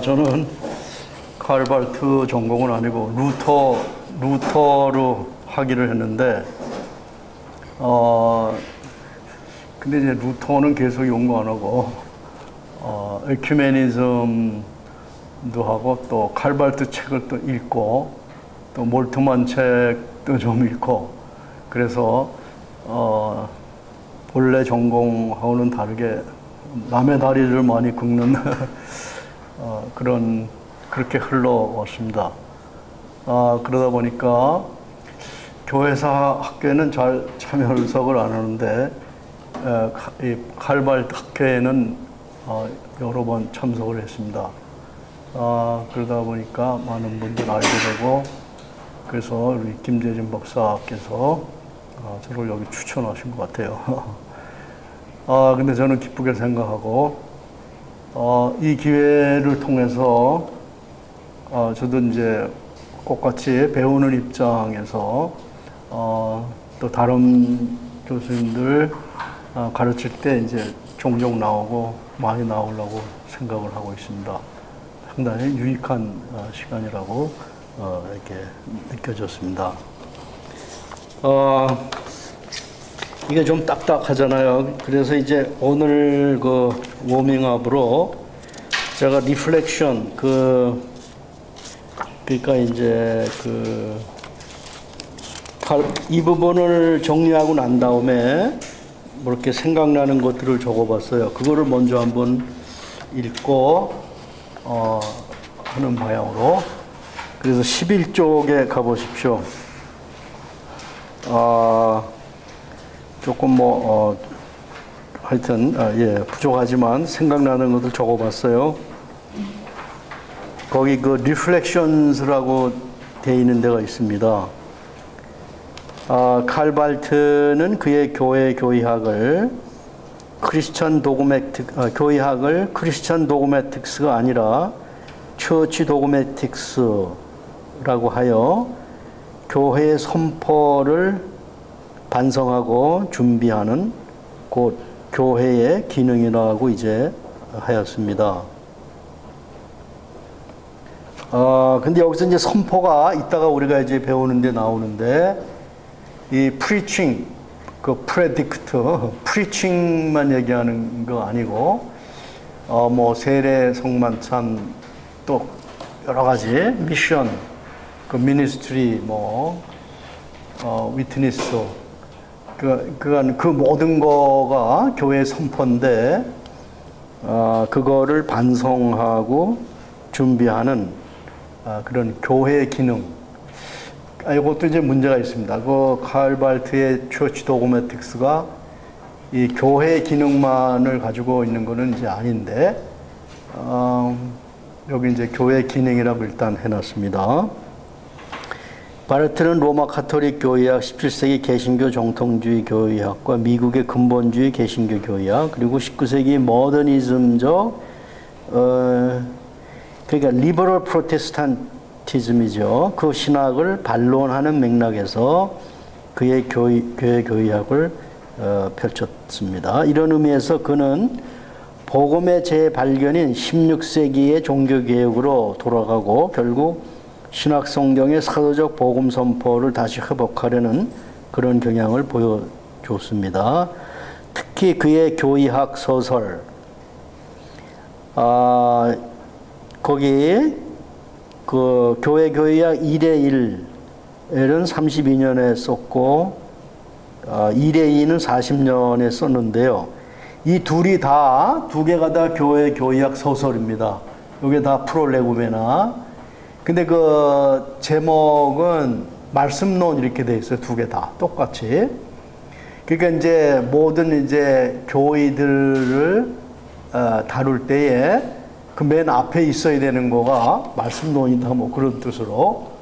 저는 칼발트 전공은 아니고 루터로 하기를 했는데, 근데 이제 루터는 계속 연구 안 하고, 에큐메니즘도 하고, 또 칼발트 책을 또 읽고, 또 몰트만 책도 좀 읽고, 그래서, 본래 전공하고는 다르게 남의 다리를 많이 긁는 그렇게 흘러왔습니다. 그러다 보니까 교회사 학교에는 잘 참여석을 안 하는데, 이 칼발트 학회에는 여러 번 참석을 했습니다. 그러다 보니까 많은 분들 알게 되고, 그래서 우리 김재진 박사께서 저를 여기 추천하신 것 같아요. 근데 저는 기쁘게 생각하고, 이 기회를 통해서, 저도 이제 똑같이 배우는 입장에서, 또 다른 교수님들 가르칠 때 이제 종종 나오고 많이 나오려고 생각을 하고 있습니다. 상당히 유익한 시간이라고 이렇게 느껴졌습니다. 이게 좀 딱딱하잖아요. 그래서 이제 오늘 그 워밍업으로 제가 리플렉션 그러니까 이제 이 부분을 정리하고 난 다음에 뭐 이렇게 생각나는 것들을 적어봤어요. 그거를 먼저 한번 읽고 하는 방향으로. 그래서 11쪽에 가보십시오. 조금 하여튼 부족하지만 생각나는 것들 적어봤어요. 거기 그 Reflections라고 되어 있는 데가 있습니다. 칼발트는 그의 교회학을 크리스천 도그매틱스가 아니라 처치 도그매틱스라고 하여 교회의 선포를 반성하고 준비하는 곧 교회의 기능이라고 이제 하였습니다. 근데 여기서 이제 선포가 이따가 우리가 이제 배우는데 나오는데, 이 preaching, predict, preaching만 얘기하는 거 아니고, 뭐 세례, 성만찬, 또 여러 가지 미션, ministry, 위트니스, 그 모든 거가 교회의 선포인데, 그거를 반성하고 준비하는 그런 교회의 기능. 이것도 이제 문제가 있습니다. 그 칼발트의 처치 도그매틱스가 이 교회의 기능만을 가지고 있는 거는 이제 아닌데, 여기 이제 교회의 기능이라고 일단 해놨습니다. 바르트는 로마 카톨릭 교회학, 17세기 개신교 정통주의 교회학과 미국의 근본주의 개신교 교회학, 그리고 19세기 모더니즘적 그러니까 리버럴 프로테스탄티즘이죠. 그 신학을 반론하는 맥락에서 그의 교회학을 펼쳤습니다. 이런 의미에서 그는 복음의 재발견인 16세기의 종교개혁으로 돌아가고 결국 신학성경의 사도적 복음 선포를 다시 회복하려는 그런 경향을 보여줬습니다. 특히 그의 교의학 소설, 거기 그 교회학 1의 1은 32년에 썼고 1의 2는 40년에 썼는데요. 이 두 개가 다 교회학 소설입니다. 이게 다 프롤레고메나. 근데 그 제목은 말씀론 이렇게 돼 있어요. 두 개 다 똑같이. 그러니까 이제 모든 이제 교회들을 다룰 때에 그 맨 앞에 있어야 되는 거가 말씀론이다 뭐 그런 뜻으로.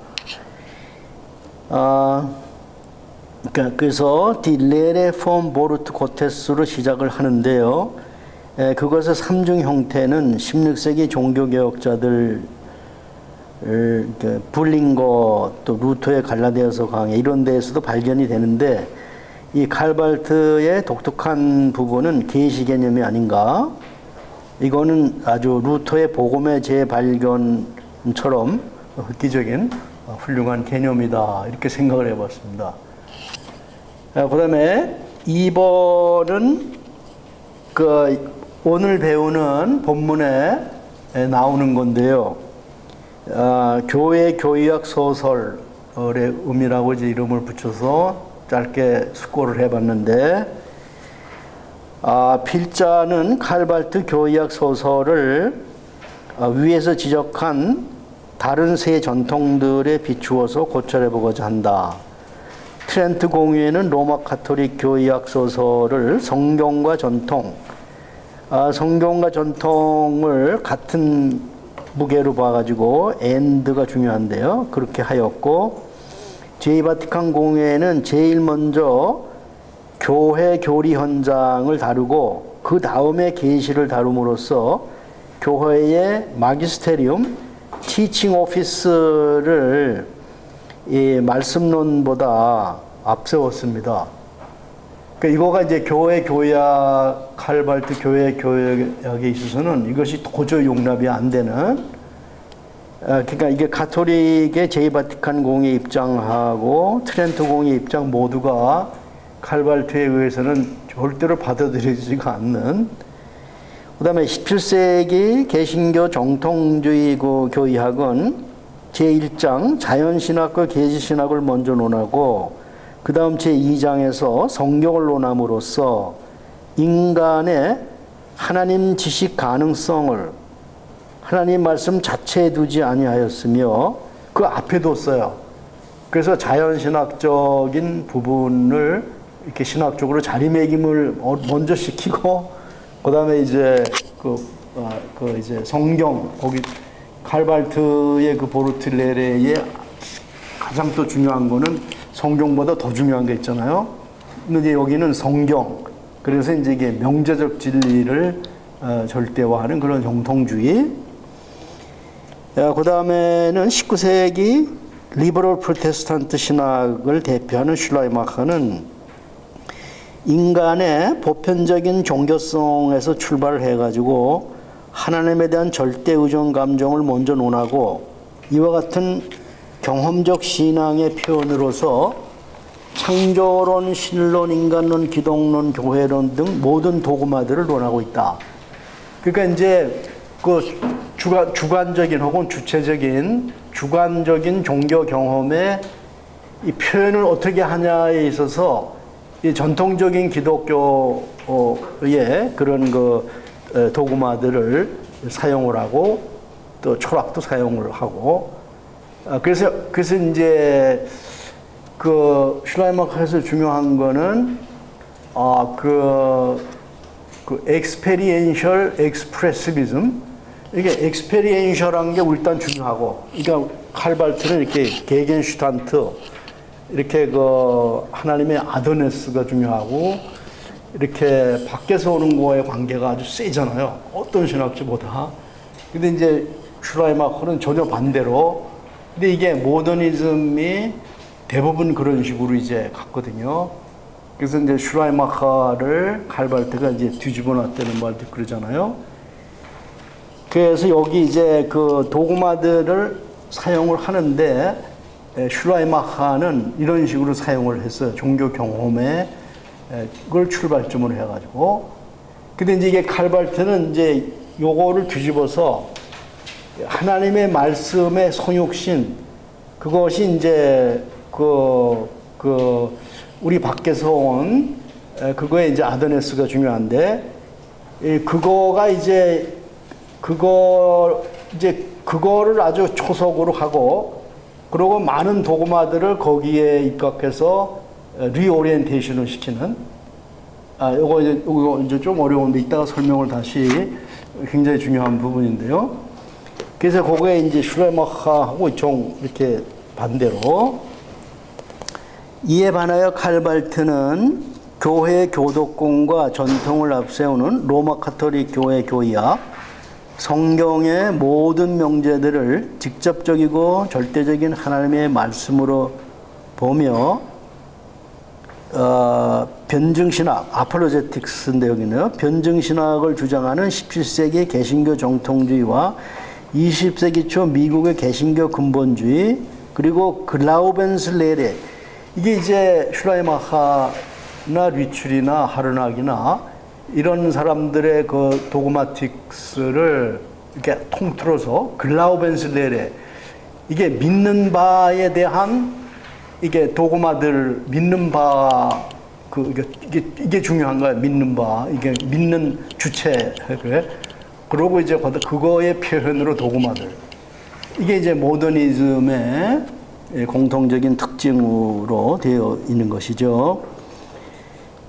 그래서 딜레레 폼 보르트 고테스로 시작을 하는데요. 그것의 3중 형태는 16세기 종교개혁자들 불링거 또 루터의 갈라디아서 강해 이런 데에서도 발견이 되는데, 이 칼발트의 독특한 부분은 계시 개념이 아닌가 이거는 아주 루터의 복음의 재발견처럼 획기적인 훌륭한 개념이다 이렇게 생각을 해봤습니다. 그 다음에 2번은 오늘 배우는 본문에 나오는 건데요. 교회 교의학 소설의 의미라고 이제 이름을 붙여서 짧게 숙고를 해봤는데, 필자는 칼발트 교의학 소설을 위에서 지적한 다른 세 전통들에 비추어서 고찰해 보고자 한다. 트렌트 공유에는 로마 가톨릭 교의학 소설을 성경과 전통, 성경과 전통을 같은 무게로 봐가지고 and가 중요한데요. 그렇게 하였고, 제2바티칸 공회에는 제일 먼저 교회 교리 현장을 다루고 그 다음에 계시를 다룸으로써 교회의 마기스테리움, 티칭 오피스를 이 말씀론보다 앞세웠습니다. 그러니까 이거가 이제 교회 교약, 칼발트 교회 교약에 있어서는 이것이 도저히 용납이 안 되는, 그러니까 이게 가톨릭의 제2바티칸 공의 입장하고 트렌트 공의 입장 모두가 칼발트에 의해서는 절대로 받아들여지지가 않는, 그 다음에 17세기 개신교 정통주의 교의학은 제1장 자연신학과 계시신학을 먼저 논하고 그 다음 제2장에서 성경을 논함으로써 인간의 하나님 지식 가능성을 하나님 말씀 자체에 두지 아니하였으며 그 앞에 뒀어요. 그래서 자연신학적인 부분을 이렇게 신학적으로 자리매김을 먼저 시키고, 그 다음에 이제 이제 성경, 거기 칼발트의 그 보르틸레레의 가장 또 중요한 거는 성경보다 더 중요한 게 있잖아요. 근데 여기는 성경. 그래서 이제 이게 명제적 진리를 절대화하는 그런 정통주의. 그 다음에는 19세기 리버럴 프로테스탄트 신학을 대표하는 슐라이마커는 인간의 보편적인 종교성에서 출발을 해가지고 하나님에 대한 절대 의존 감정을 먼저 논하고 이와 같은 경험적 신앙의 표현으로서 창조론, 신론, 인간론, 기독론, 교회론 등 모든 도구마들을 논하고 있다. 그러니까 이제 그 주관적인 혹은 주체적인 주관적인 종교 경험의 이 표현을 어떻게 하냐에 있어서 이 전통적인 기독교의 그런 그 도구마들을 사용을 하고 또 철학도 사용을 하고, 그래서 이제 그 슐라이마커에서 중요한 거는 그 experiential expressivism, 이게 experiential한 게 일단 중요하고, 그러니까 칼발트는 이렇게 게겐슈탄트, 이렇게 그 하나님의 아도네스가 중요하고, 이렇게 밖에서 오는 거와의 관계가 아주 세잖아요. 어떤 신학자보다. 근데 이제 슐라이마커는 전혀 반대로, 근데 이게 모더니즘이 대부분 그런 식으로 이제 갔거든요. 그래서 이제 슐라이마커를 칼발트가 이제 뒤집어 놨다는 말도 그러잖아요. 그래서 여기 이제 그 도구마들을 사용을 하는데 슐라이마커는 이런 식으로 사용을 했어요. 종교 경험에 그걸 출발점으로 해가지고. 근데 이제 이게 칼발트는 이제 요거를 뒤집어서 하나님의 말씀의 성육신, 그것이 이제 우리 밖에서 온 그거에 이제 아도네스가 중요한데, 그거가 이제 그거를 아주 초석으로 하고, 그리고 많은 도구마들을 거기에 입각해서 리오리엔테이션을 시키는, 요거 이제 좀 어려운데 이따가 설명을 다시, 굉장히 중요한 부분인데요. 그래서 그거에 이제 슐라이마커하고 이렇게 반대로, 이에 반하여 칼발트는 교회의 교독권과 전통을 앞세우는 로마 가톨릭 교회 교의학, 성경의 모든 명제들을 직접적이고 절대적인 하나님의 말씀으로 보며 변증신학, 아폴로제틱스인데 여기는 변증신학을 주장하는 17세기 개신교 정통주의와 20세기 초 미국의 개신교 근본주의, 그리고 글라우벤슬레레, 이게 이제 슐라이마하나 리출이나 하르낙이나 이런 사람들의 그 도그마틱스를 이렇게 통틀어서 글라우벤슬레레, 이게 믿는 바에 대한 이게 도그마들 믿는 바, 이게 중요한 거야. 믿는 바, 이게 믿는 주체. 그래. 그러고 이제 그거의 표현으로 도그마들. 이게 이제 모더니즘의 공통적인 특징으로 되어 있는 것이죠.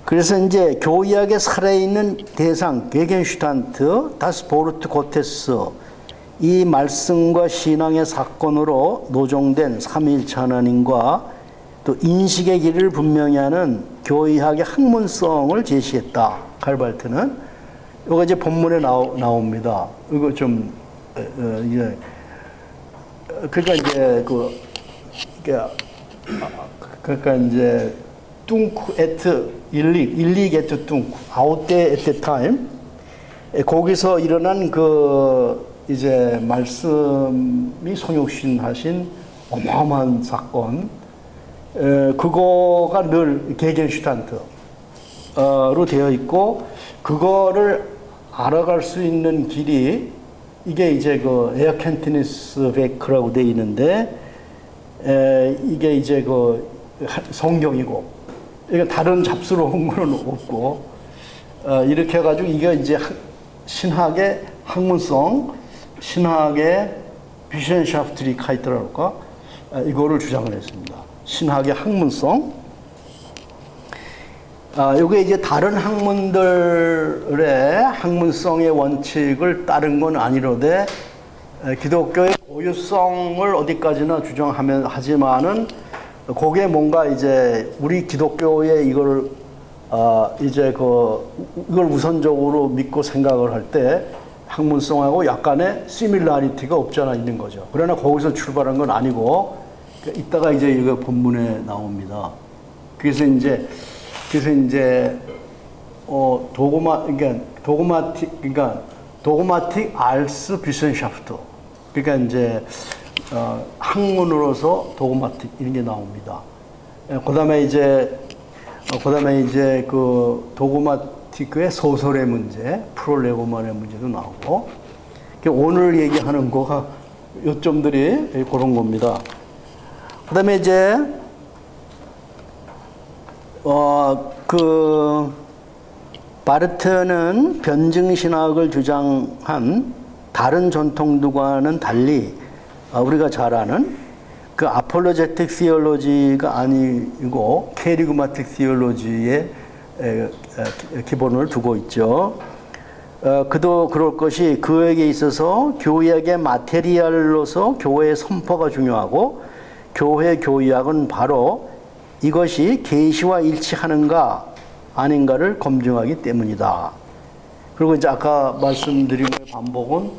그래서 이제 교의학의 살아있는 대상, 게겐슈탄트, 다스 보르트 고테스, 이 말씀과 신앙의 사건으로 노종된 삼위일체 하나님과 또 인식의 길을 분명히 하는 교의학의 학문성을 제시했다. 칼발트는. 이거 이제 본문에 나옵니다. 이거 좀, 예. 그러니까 이제 그러니까 이제 뚱크 에트 일릭 에트 뚱크 아웃데 에트 타임, 거기서 일어난 그 이제 말씀이 성육신하신 어마어마한 사건, 그거가 늘 게겐슈탄트로 되어 있고, 그거를 알아갈 수 있는 길이 이게 이제 그 에어켄티니스 베크라고 되어 있는데, 이게 이제 그 성경이고, 이게 다른 잡스러운 거는 없고, 이렇게 해가지고 이게 이제 신학의 학문성, 신학의 비션샤프트리카이트라고 할까? 이거를 주장을 했습니다. 신학의 학문성. 이게 이제 다른 학문들의 학문성의 원칙을 따른 건 아니로되 기독교의 고유성을 어디까지나 하지만은 거기에 뭔가 이제 우리 기독교의 이걸 이제 이걸 우선적으로 믿고 생각을 할 때 학문성하고 약간의 시밀라리티가 없잖아 있는 거죠. 그러나 거기서 출발한 건 아니고, 이따가 이제 이거 본문에 나옵니다. 그래서 이제 도그마틱 알스 비센샤프트, 그러니까 이제 학문으로서 도그마틱 이런 게 나옵니다. 그다음에 이제 그 도그마틱의 소설의 문제, 프롤레고만의 문제도 나오고, 오늘 얘기하는 거가 요점들이 그런 겁니다. 그다음에 이제 바르트는 변증신학을 주장한 다른 전통들과는 달리 우리가 잘 아는 그 아폴로제틱 시올로지가 아니고 케리그마틱 시올로지의 기본을 두고 있죠. 그도 그럴 것이 그에게 있어서 교회의 마테리얼로서 교회의 선포가 중요하고, 교회 교의학은 바로 이것이 계시와 일치하는가 아닌가를 검증하기 때문이다. 그리고 이제 아까 말씀드린 거의 반복은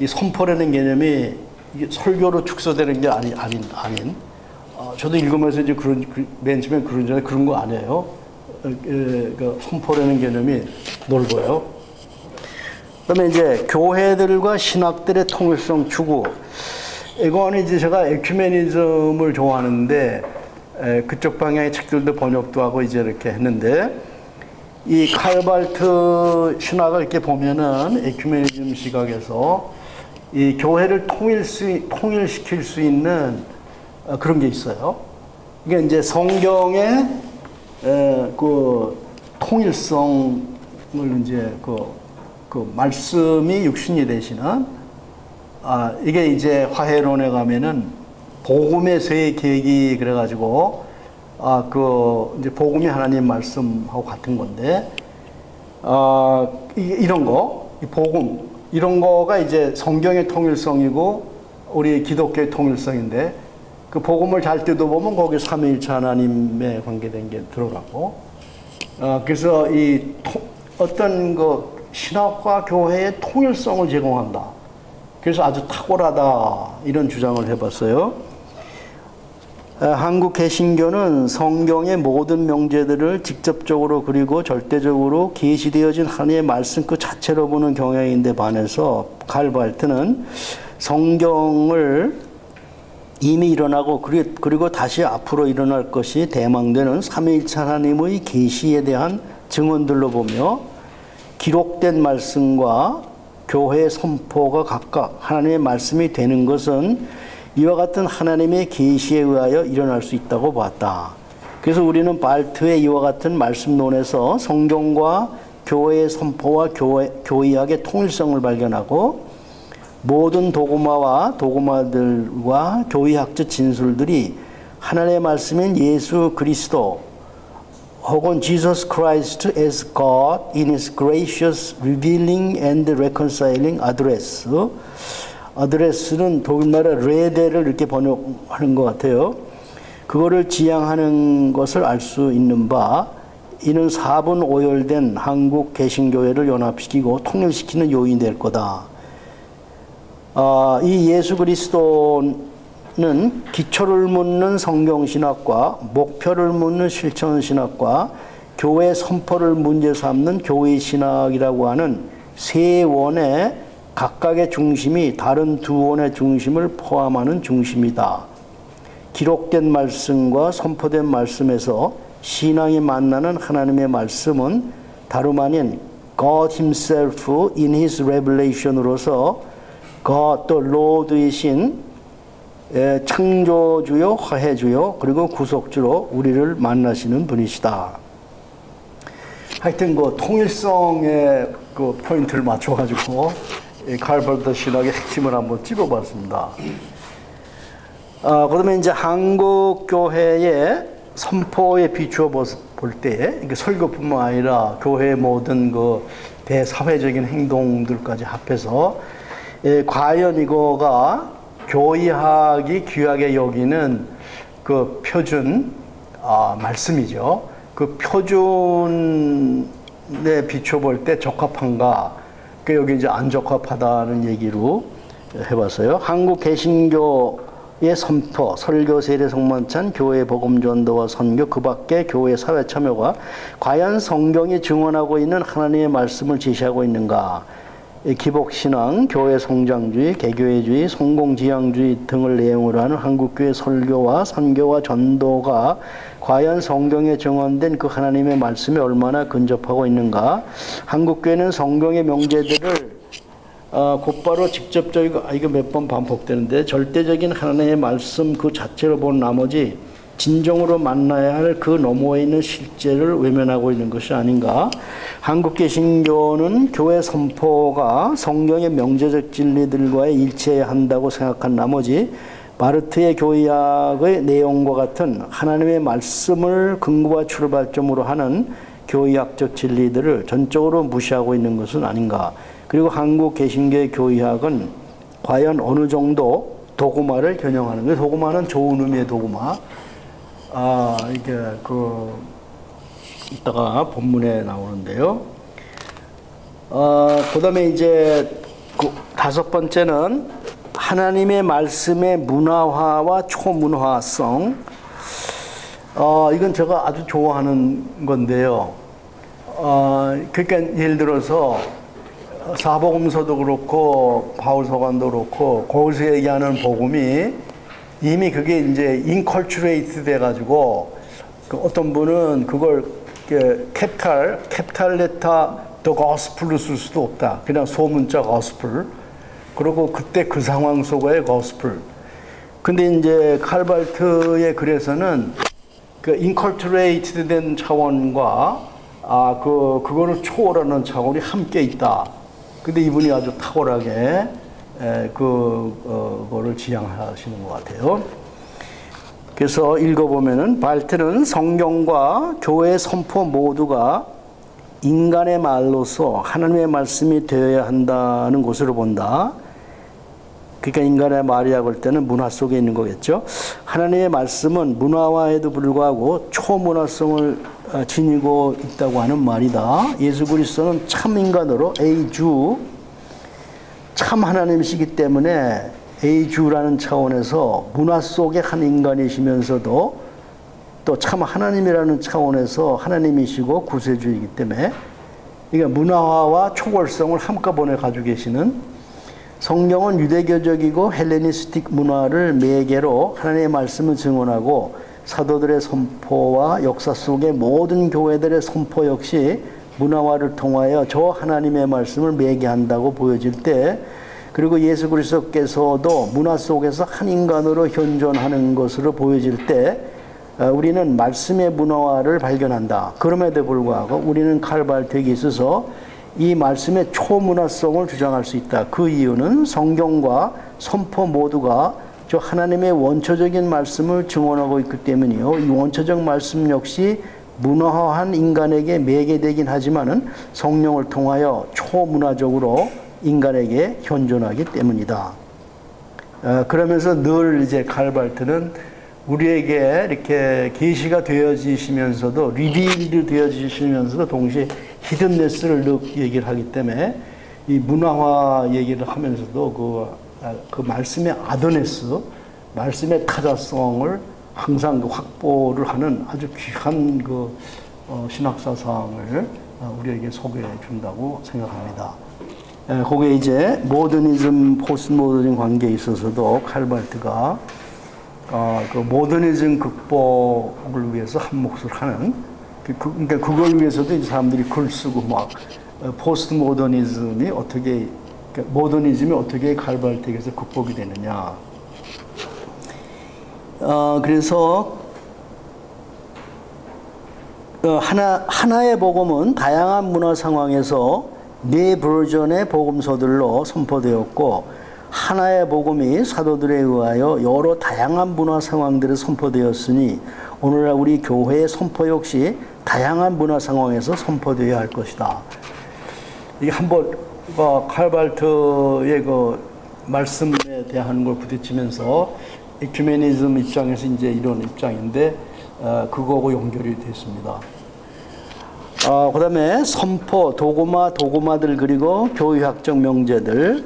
이 선포라는 개념이 이게 설교로 축소되는 게 아닌. 저도 읽으면서 이제 맨 처음에 그런 거 아니에요. 그 선포라는 개념이 넓어요. 그다음에 이제 교회들과 신학들의 통일성 추구. 이거는 이제 제가 에큐메니즘을 좋아하는데 그쪽 방향의 책들도 번역도 하고 이제 이렇게 했는데, 이 칼발트 신학을 이렇게 보면은 에큐메니즘 시각에서 이 교회를 통일시킬 수 있는 그런 게 있어요. 이게 이제 성경의 그 통일성을 이제 그 말씀이 육신이 되시는, 이게 이제 화해론에 가면은 복음의 세 계기 그래가지고 이제 복음이 하나님 말씀하고 같은 건데, 이런 거, 이 복음 이런 거가 이제 성경의 통일성이고 우리 기독교의 통일성인데, 그 복음을 잘 뜯어보면 거기 삼위일체 하나님에 관계된 게 들어가고, 그래서 어떤 그 신학과 교회의 통일성을 제공한다. 그래서 아주 탁월하다 이런 주장을 해봤어요. 한국 개신교는 성경의 모든 명제들을 직접적으로 그리고 절대적으로 계시되어진 하나님의 말씀 그 자체로 보는 경향인데 반해서 칼발트는 성경을 이미 일어나고 그리고 다시 앞으로 일어날 것이 대망되는 삼위일체 하나님의 계시에 대한 증언들로 보며 기록된 말씀과 교회의 선포가 각각 하나님의 말씀이 되는 것은 이와 같은 하나님의 계시에 의하여 일어날 수 있다고 봤다. 그래서 우리는 발트의 이와 같은 말씀론에서 성경과 교회의 선포와 교의학의 통일성을 발견하고 모든 도구마와 도구마들과 교의학적 진술들이 하나님의 말씀인 예수 그리스도 혹은 Jesus Christ as God in His gracious revealing and reconciling address. 아드레스는 독일말의 레데를 이렇게 번역하는 것 같아요. 그거를 지향하는 것을 알 수 있는 바 이는 4분 오열된 한국 개신교회를 연합시키고 통일시키는 요인이 될 거다. 이 예수 그리스도는 기초를 묻는 성경신학과 목표를 묻는 실천신학과 교회 선포를 문제 삼는 교회신학이라고 하는 세 원의 각각의 중심이 다른 두 원의 중심을 포함하는 중심이다. 기록된 말씀과 선포된 말씀에서 신앙이 만나는 하나님의 말씀은 다름 아닌 God Himself in His Revelation으로서 God the Lord이신 창조주요 화해주요 그리고 구속주로 우리를 만나시는 분이시다. 하여튼 그 통일성의 그 포인트를 맞춰가지고 칼발트 신학의 핵심을 한번 찝어봤습니다. 그러면 이제 한국 교회의 선포에 비추어 볼 때 설교뿐만 아니라 교회의 모든 그 대사회적인 행동들까지 합해서 과연 이거가 교의학이 귀하게 여기는 그 표준 말씀이죠. 그 표준에 비추어 볼 때 적합한가? 그 여기 이제 안 적합하다는 얘기로 해봤어요. 한국 개신교의 선포, 설교, 세례, 성만찬, 교회 복음 전도와 선교, 그 밖에 교회 사회 참여가 과연 성경이 증언하고 있는 하나님의 말씀을 제시하고 있는가? 기복신앙, 교회 성장주의, 개교회주의, 성공지향주의 등을 내용으로 하는 한국교회 설교와 선교와 전도가 과연 성경에 증언된 그 하나님의 말씀에 얼마나 근접하고 있는가? 한국교회는 성경의 명제들을 곧바로 직접적이고 이거 몇 번 반복되는데 절대적인 하나님의 말씀 그 자체로 본 나머지 진정으로 만나야 할 그 너머에 있는 실제를 외면하고 있는 것이 아닌가? 한국 개신교는 교회 선포가 성경의 명제적 진리들과의 일치해야 한다고 생각한 나머지 바르트의 교의학의 내용과 같은 하나님의 말씀을 근거와 출발점으로 하는 교의학적 진리들을 전적으로 무시하고 있는 것은 아닌가. 그리고 한국 개신교의 교의학은 과연 어느 정도 도구마를 겨냥하는 거예요. 도구마는 좋은 의미의 도구마. 이게 이따가 본문에 나오는데요. 그 다음에 이제 다섯 번째는 하나님의 말씀의 문화화와 초문화성. 이건 제가 아주 좋아하는 건데요. 그러니까 예를 들어서 사복음서도 그렇고 바울서관도 그렇고 거기서 얘기하는 복음이 이미 그게 이제 인컬츄레이트 돼가지고 어떤 분은 그걸 캐피탈 레터 더 거스플로 쓸 수도 없다. 그냥 소문자 거스플. 그리고 그때 그 상황 속의 거스플. 근데 이제 칼발트의 글에서는 그 인컬츄레이트 된 차원과 그거를 초월하는 차원이 함께 있다. 근데 이분이 아주 탁월하게 그거를 지향하시는 것 같아요. 그래서 읽어보면은 발트는 성경과 교회의 선포 모두가 인간의 말로서 하나님의 말씀이 되어야 한다는 것으로 본다. 그러니까 인간의 말이라고 할 때는 문화 속에 있는 거겠죠. 하나님의 말씀은 문화화에도 불구하고 초문화성을 지니고 있다고 하는 말이다. 예수 그리스도는 참 인간으로 주 참 하나님이시기 때문에 A주라는 차원에서 문화 속의 한 인간이시면서도 또 참 하나님이라는 차원에서 하나님이시고 구세주이기 때문에 그러니까 문화와 초월성을 한꺼번에 가지고 계시는 성경은 유대교적이고 헬레니스틱 문화를 매개로 하나님의 말씀을 증언하고 사도들의 선포와 역사 속의 모든 교회들의 선포 역시 문화화를 통하여 저 하나님의 말씀을 매개한다고 보여질 때 그리고 예수 그리스도께서도 문화 속에서 한 인간으로 현존하는 것으로 보여질 때 우리는 말씀의 문화화를 발견한다. 그럼에도 불구하고 우리는 칼발트에게 있어서 이 말씀의 초문화성을 주장할 수 있다. 그 이유는 성경과 선포 모두가 저 하나님의 원초적인 말씀을 증언하고 있기 때문이요. 이 원초적 말씀 역시 문화화한 인간에게 매개되긴 하지만은 성령을 통하여 초문화적으로 인간에게 현존하기 때문이다. 그러면서 늘 이제 칼발트는 우리에게 이렇게 계시가 되어지시면서도 리빌드 되어지시면서도 동시에 히든네스를 늘 얘기를 하기 때문에 이 문화화 얘기를 하면서도 그 말씀의 아더네스, 말씀의 타자성을 항상 그 확보를 하는 아주 귀한 그 신학사상을 우리에게 소개해 준다고 생각합니다. 그게 이제 모더니즘, 포스트모더니즘 관계에 있어서도 칼발트가 그 모더니즘 극복을 위해서 한 몫을 하는 그러니까 그걸 위해서도 이제 사람들이 글 쓰고 막 포스트모더니즘이 어떻게 그러니까 모더니즘이 어떻게 칼발트에게서 극복이 되느냐. 그래서 하나의 복음은 다양한 문화 상황에서 네 버전의 복음서들로 선포되었고 하나의 복음이 사도들에 의하여 여러 다양한 문화 상황들에 선포되었으니 오늘날 우리 교회의 선포 역시 다양한 문화 상황에서 선포되어야 할 것이다. 이게 한번 칼발트의 그 말씀에 대한 걸 부딪히면서 에큐메니즘 입장에서 이제 이런 입장인데 그거하고 연결이 됐습니다. 그 다음에 선포, 도구마들 그리고 교회학적 명제들.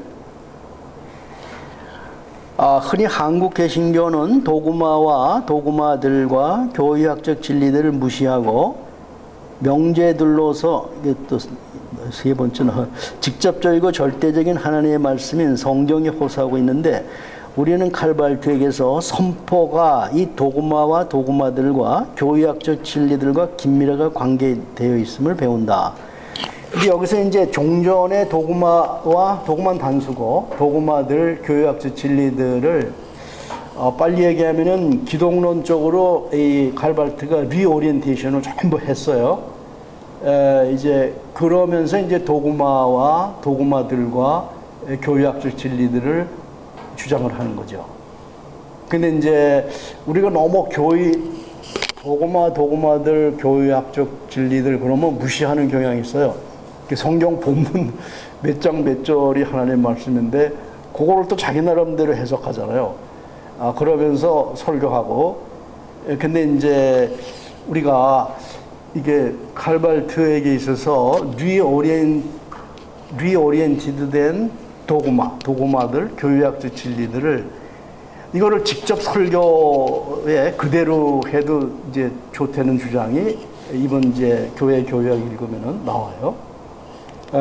흔히 한국 개신교는 도구마와 도구마들과 교회학적 진리들을 무시하고 명제들로서 이게 또 세 번째는 직접적이고 절대적인 하나님의 말씀인 성경이 호소하고 있는데 우리는 칼발트에게서 선포가 이 도구마와 도구마들과 교회학적 진리들과 긴밀하게 관계되어 있음을 배운다. 근데 여기서 이제 종전의 도구마와 도구마는 단수고 도구마들, 교회학적 진리들을 빨리 얘기하면은 기독론적으로 이 칼발트가 리오리엔테이션을 전부 했어요. 이제 그러면서 이제 도구마와 도구마들과 교회학적 진리들을 주장을 하는 거죠. 근데 이제 우리가 너무 도구마들, 교회학적 진리들 그러면 무시하는 경향이 있어요. 성경 본문 몇 장 몇 절이 하나님의 말씀인데 그거를 또 자기 나름대로 해석하잖아요. 그러면서 설교하고. 근데 이제 우리가 이게 칼발트에게 있어서 리오리엔티드 된 도구마들, 교회학적 진리들을 이거를 직접 설교에 그대로 해도 이제 좋다는 주장이 이번 이제 교회학 읽으면은 나와요.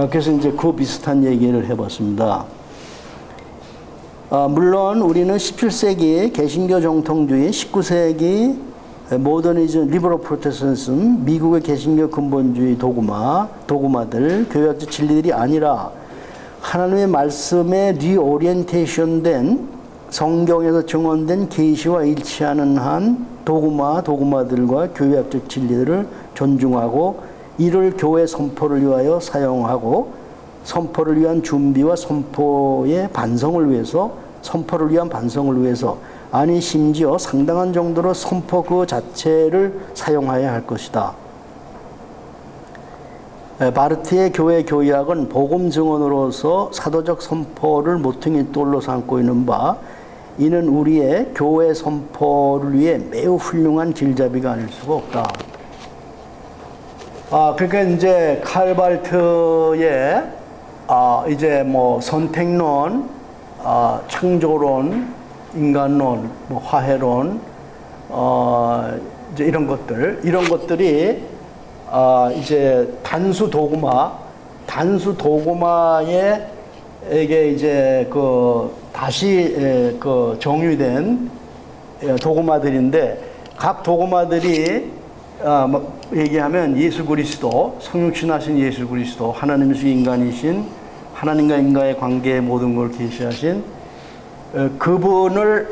그래서 이제 그 비슷한 얘기를 해봤습니다. 물론 우리는 17세기 개신교 정통주의, 19세기 모더니즘, 리버럴 프로테스탄즘, 미국의 개신교 근본주의 도구마들, 교회학적 진리들이 아니라 하나님의 말씀에 리오리엔테이션된 성경에서 증언된 계시와 일치하는 한 도구마들과 교회학적 진리들을 존중하고 이를 교회 선포를 위하여 사용하고 선포를 위한 준비와 선포의 반성을 위해서 선포를 위한 반성을 위해서 아니 심지어 상당한 정도로 선포 그 자체를 사용해야 할 것이다. 바르트의 교회 교의학은 복음 증언으로서 사도적 선포를 모퉁이 돌로 삼고 있는 바 이는 우리의 교회 선포를 위해 매우 훌륭한 길잡이가 아닐 수가 없다. 그러니까 이제 칼발트의 이제 뭐 선택론, 창조론, 인간론, 뭐 화해론, 이제 이런 것들이 이제 단수 도구마에 이게 이제 다시 정의된 도구마들인데, 각 도구마들이 얘기하면 예수 그리스도, 성육신하신 예수 그리스도, 하나님이신 인간이신, 하나님과 인간의 관계의 모든 걸 계시하신 그분을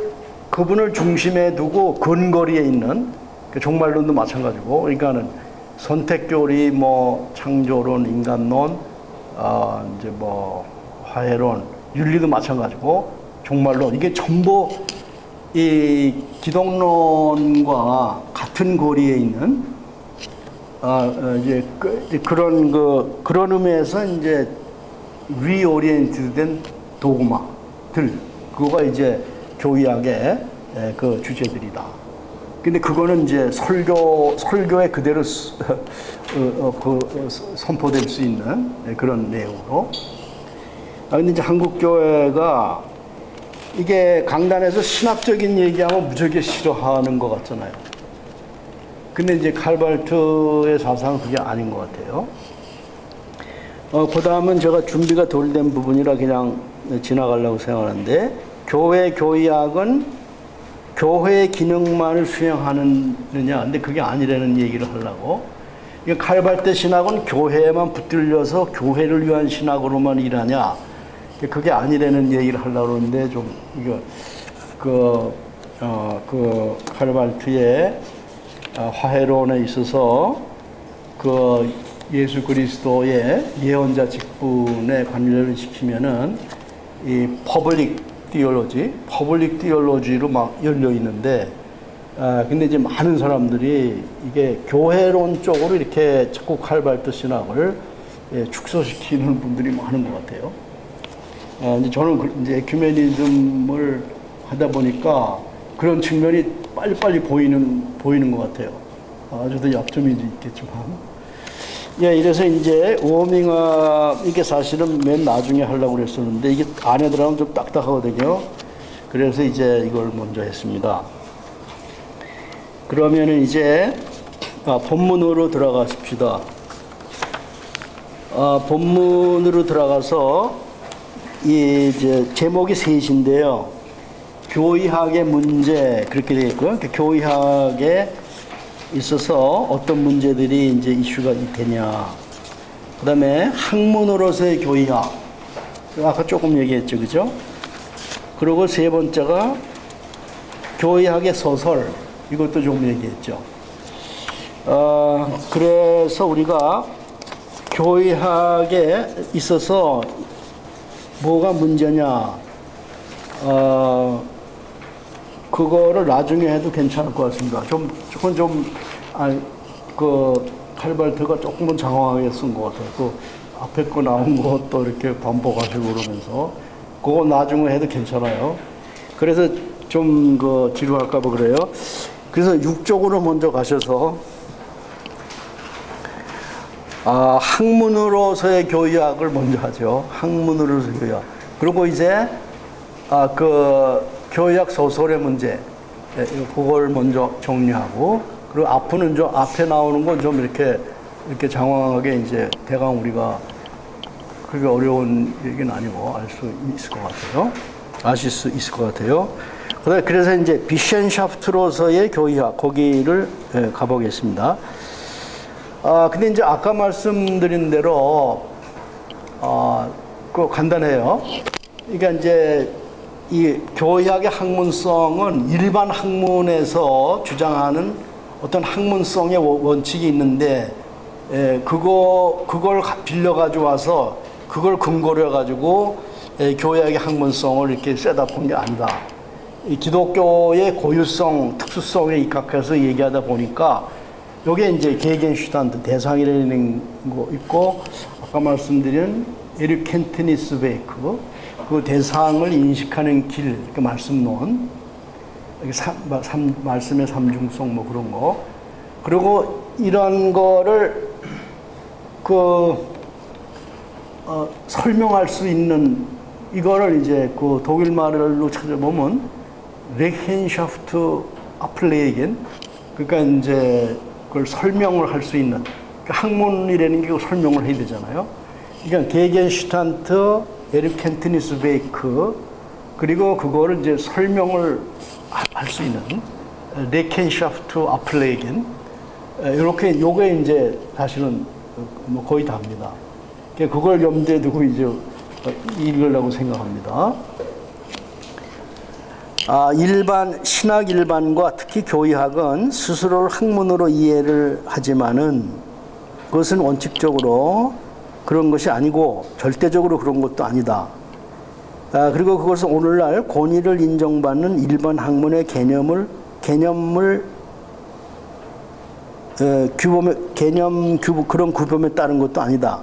중심에 두고 근거리에 있는, 종말론도 마찬가지고, 그러니까는 선택교리, 뭐 창조론, 인간론, 이제 뭐 화해론, 윤리도 마찬가지고, 종말론, 이게 전부 이 기독론과 같은 거리에 있는 이제 그런 의미에서 이제 리오리엔트된 도구마들, 그거가 이제 교의학의 그 주제들이다. 근데 그거는 이제 설교에 그대로 선포될 수 있는 그런 내용으로. 근데 이제 한국 교회가 이게 강단에서 신학적인 얘기하면 무지하게 싫어하는 것 같잖아요. 근데 이제 칼발트의 사상은 그게 아닌 것 같아요. 그 다음은 제가 준비가 덜 된 부분이라 그냥 지나가려고 생각하는데, 교의학은 교회의 기능만을 수행하느냐, 근데 그게 아니라는 얘기를 하려고. 칼발트 신학은 교회에만 붙들려서 교회를 위한 신학으로만 일하냐, 그게 아니라는 얘기를 하려고 그러는데, 좀 이거 칼발트의 화해론에 있어서 예수 그리스도의 예언자 직분에 관련을 시키면은 이 퍼블릭 디올로지로 막 열려 있는데, 근데 이제 많은 사람들이 이게 교회론 쪽으로 이렇게 자꾸 칼발트 신학을 축소시키는 분들이 많은 것 같아요. 이제 저는 이제 에큐메니즘을 하다 보니까 그런 측면이 빨리빨리 보이는 것 같아요. 저도 약점이 있겠지만. 이래서 이제 워밍업, 이게 사실은 맨 나중에 하려고 그랬었는데, 이게 안에 들어가면 좀 딱딱하거든요. 그래서 이제 이걸 먼저 했습니다. 그러면은 이제, 본문으로 들어가십시다. 본문으로 들어가서, 이제 제목이 셋인데요. 교의학의 문제, 그렇게 되어 있고요. 교의학에 있어서 어떤 문제들이 이제 이슈가 되냐. 그 다음에 학문으로서의 교의학. 아까 조금 얘기했죠, 그죠? 그리고 세 번째가 교의학의 소설. 이것도 조금 얘기했죠. 그래서 우리가 교의학에 있어서 뭐가 문제냐. 그거를 나중에 해도 괜찮을 것 같습니다. 칼발트가 조금은 장황하게 쓴 것 같아요. 또 앞에 거 나온 것도 이렇게 반복하시고 그러면서, 그거 나중에 해도 괜찮아요. 그래서 좀 지루할까봐 그래요. 그래서 6쪽으로 먼저 가셔서, 학문으로서의 교의학을 먼저 하죠. 학문으로서의 교의학. 그리고 이제, 교의학 소설의 문제, 그걸 먼저 정리하고, 그리고 앞에 나오는 건 좀 이렇게 장황하게 이제 대강 우리가 그게 어려운 얘기는 아니고 아실 수 있을 것 같아요. 그래서 이제 비셴샤프트로서의 교의학, 거기를 가보겠습니다. 근데 이제 아까 말씀드린 대로, 간단해요. 그러니까 이제 이 교의학의 학문성은 일반 학문에서 주장하는 어떤 학문성의 원칙이 있는데, 그걸 빌려가지고 와서 그걸 근거로 해가지고 교의학의 학문성을 이렇게 셋다 본 게 아니다. 이 기독교의 고유성, 특수성에 입각해서 얘기하다 보니까 요게 이제 게겐슈탄트 대상이라는 거 있고, 아까 말씀드린 에릭 켄트니스 베이크, 그 대상을 인식하는 길, 그 말씀론, 말씀의 삼중성 뭐 그런 거. 그리고 이런 거를 설명할 수 있는 이거를 이제 그 독일 말로 찾아보면 레켄샤프트 아플레이겐, 그러니까 이제 그걸 설명을 할 수 있는, 그러니까 학문이라는 게 설명을 해야 되잖아요. 그러니까 게겐슈탄트, 에르켄트니스 베이크, 그리고 그거를 이제 설명을 할 수 있는 레켄샤프트 아플레이겐, 이렇게 요게 이제 사실은 뭐 거의 다입니다. 그걸 염두에 두고 이제 읽으려고 생각합니다. 신학 일반과 특히 교의학은 스스로를 학문으로 이해를 하지만은 그것은 원칙적으로 그런 것이 아니고 절대적으로 그런 것도 아니다. 그리고 그것은 오늘날 권위를 인정받는 일반 학문의 그런 규범에 따른 것도 아니다.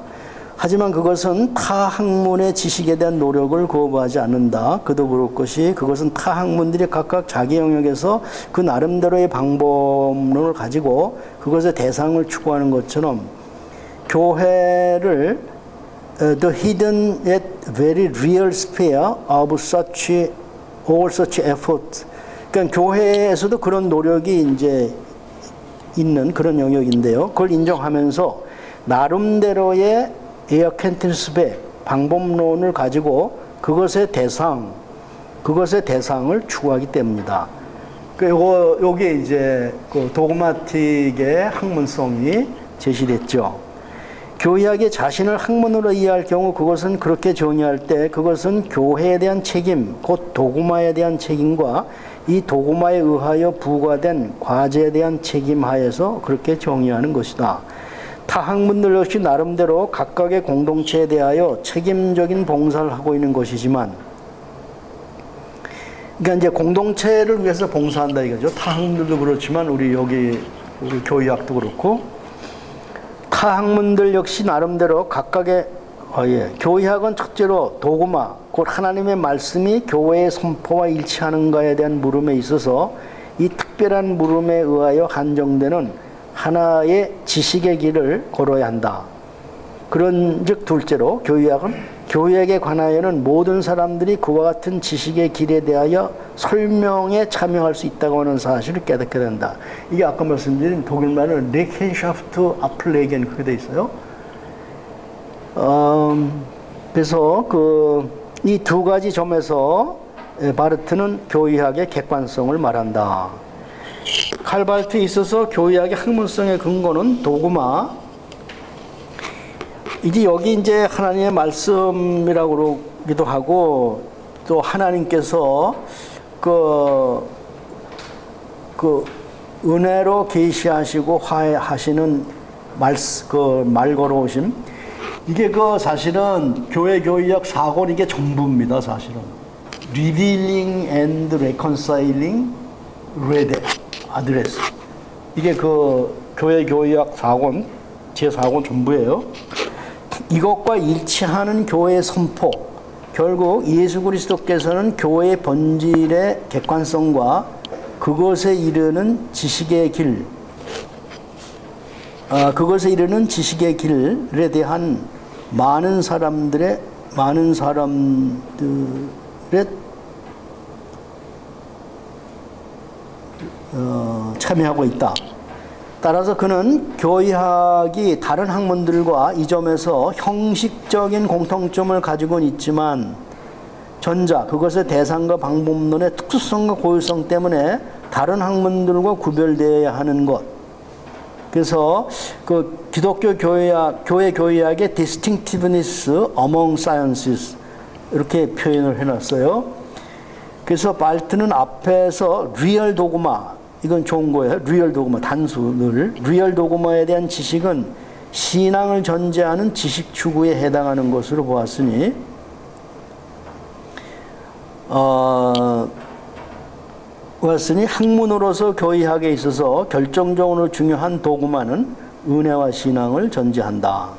하지만 그것은 타 학문의 지식에 대한 노력을 거부하지 않는다. 그도 그럴 것이 그것은 타 학문들이 각각 자기 영역에서 그 나름대로의 방법론을 가지고 그것의 대상을 추구하는 것처럼 교회를 the hidden yet very real sphere of all such effort. 그러니까 교회에서도 그런 노력이 이제 있는 그런 영역인데요. 그걸 인정하면서 나름대로의 에어켄트스베 방법론을 가지고 그것의 대상을 추구하기 때문이다. 요게 이제 그 도그마틱의 학문성이 제시됐죠. 교의학이 자신을 학문으로 이해할 경우 그것은 그렇게 정의할 때 그것은 교회에 대한 책임, 곧 도구마에 대한 책임과 이 도구마에 의하여 부과된 과제에 대한 책임 하에서 그렇게 정의하는 것이다. 타 학문들 역시 나름대로 각각의 공동체에 대하여 책임적인 봉사를 하고 있는 것이지만, 그러니까 이제 공동체를 위해서 봉사한다 이거죠. 타 학문들도 그렇지만 우리 교의학도 그렇고, 타 학문들 역시 나름대로 각각의 교의학은 첫째로 도구마, 곧 하나님의 말씀이 교회의 선포와 일치하는가에 대한 물음에 있어서 이 특별한 물음에 의하여 한정되는 하나의 지식의 길을 걸어야 한다. 그런즉 둘째로 교의학은 교의학에 관하여는 모든 사람들이 그와 같은 지식의 길에 대하여 설명에 참여할 수 있다고 하는 사실을 깨닫게 된다. 이게 아까 말씀드린 독일말은 레켄샤프트 아플레겐 그렇게 돼 있어요. 그래서 이 두 가지 점에서 바르트는 교의학의 객관성을 말한다. 칼발트에 있어서 교의학의 학문성의 근거는 도구마. 이제 여기 이제 하나님의 말씀이라고 그러기도 하고, 또 하나님께서 은혜로 계시하시고 화해하시는 말 걸어오심. 이게 사실은 교의학 4권 이게 전부입니다, 사실은. Revealing and Reconciling Address. 이게 교의학 4권, 제4권 전부예요. 이것과 일치하는 교회의 선포. 결국 예수 그리스도께서는 교회의 본질의 객관성과 그것에 이르는 지식의 길에 대한 많은 사람들의 참여하고 있다. 따라서 그는 교의학이 다른 학문들과 이 점에서 형식적인 공통점을 가지고는 있지만 그것의 대상과 방법론의 특수성과 고유성 때문에 다른 학문들과 구별되어야 하는 것. 그래서 기독교 교회 교의학의 distinctiveness among sciences 이렇게 표현을 해놨어요. 그래서 발트는 앞에서 리얼 도구마, 이건 좋은 거예요. 리얼 도구마, 단수를. 리얼 도구마에 대한 지식은 신앙을 전제하는 지식 추구에 해당하는 것으로 보았으니, 학문으로서 교의학에 있어서 결정적으로 중요한 도구마는 은혜와 신앙을 전제한다.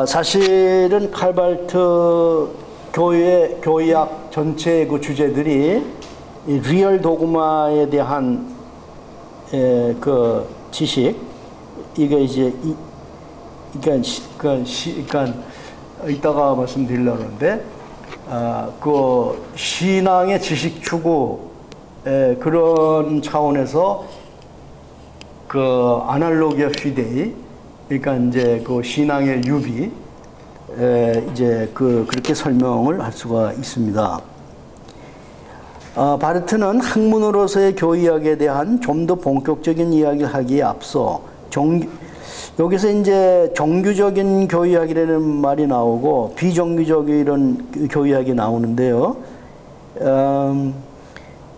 사실은 칼발트 교의학 전체의 그 주제들이 이 리얼 도구마에 대한 지식, 이게 이제 그러니까 이따가 말씀드리려고 하는데, 그 신앙의 지식 추구 그런 차원에서 그 아날로기아 피데이, 그러니까 이제 그 신앙의 유비, 이제 그렇게 설명을 할 수가 있습니다. 바르트는 학문으로서의 교의학에 대한 좀 더 본격적인 이야기를 하기에 앞서 여기서 이제 정규적인 교의학이라는 말이 나오고 비정규적인 교의학이 나오는데요.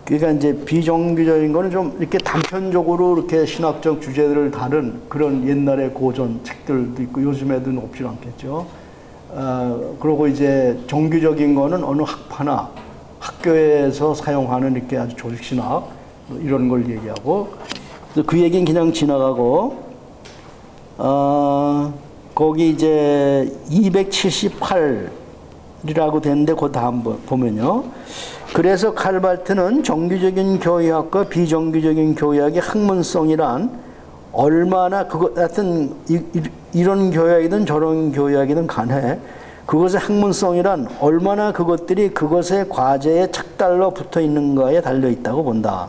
그러니까 이제 비정규적인 거는 좀 이렇게 단편적으로 이렇게 신학적 주제들을 다룬 그런 옛날의 고전 책들도 있고 요즘에도 없지 않겠죠. 그리고 이제 정규적인 거는 어느 학파나 학교에서 사용하는 이렇게 아주 조직신학 이런 걸 얘기하고, 그 얘기는 그냥 지나가고, 거기 이제 278이라고 되는데 그 다음 보면요. 그래서 칼발트는 정규적인 교의학과 비정규적인 교의학의 학문성이란 얼마나 하여튼 이런 교의학이든 저런 교의학이든 간에 그것의 학문성이란 얼마나 그것들이 그것의 과제에 착달러 붙어 있는가에 달려 있다고 본다.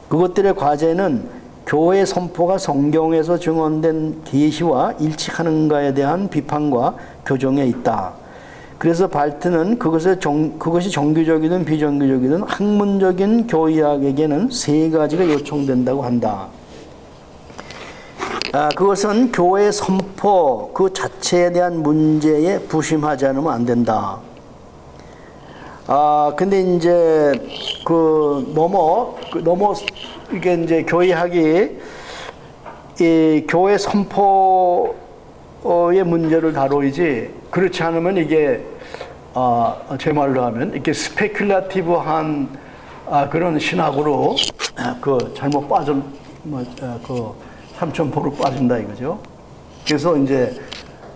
그것들의 과제는 교회 선포가 성경에서 증언된 계시와 일치하는가에 대한 비판과 교정에 있다. 그래서 발트는 그것이 정규적이든 비정규적이든 학문적인 교의학에게는 세 가지가 요청된다고 한다. 그것은 교회 선포 그 자체에 대한 문제에 부심하지 않으면 안 된다. 근데 이제 이게 이제 교의학이 이 교회 선포의 문제를 다루지, 그렇지 않으면 이게 제 말로 하면 이렇게 스페큘라티브한 그런 신학으로 잘못 삼천포로 빠진다 이거죠. 그래서 이제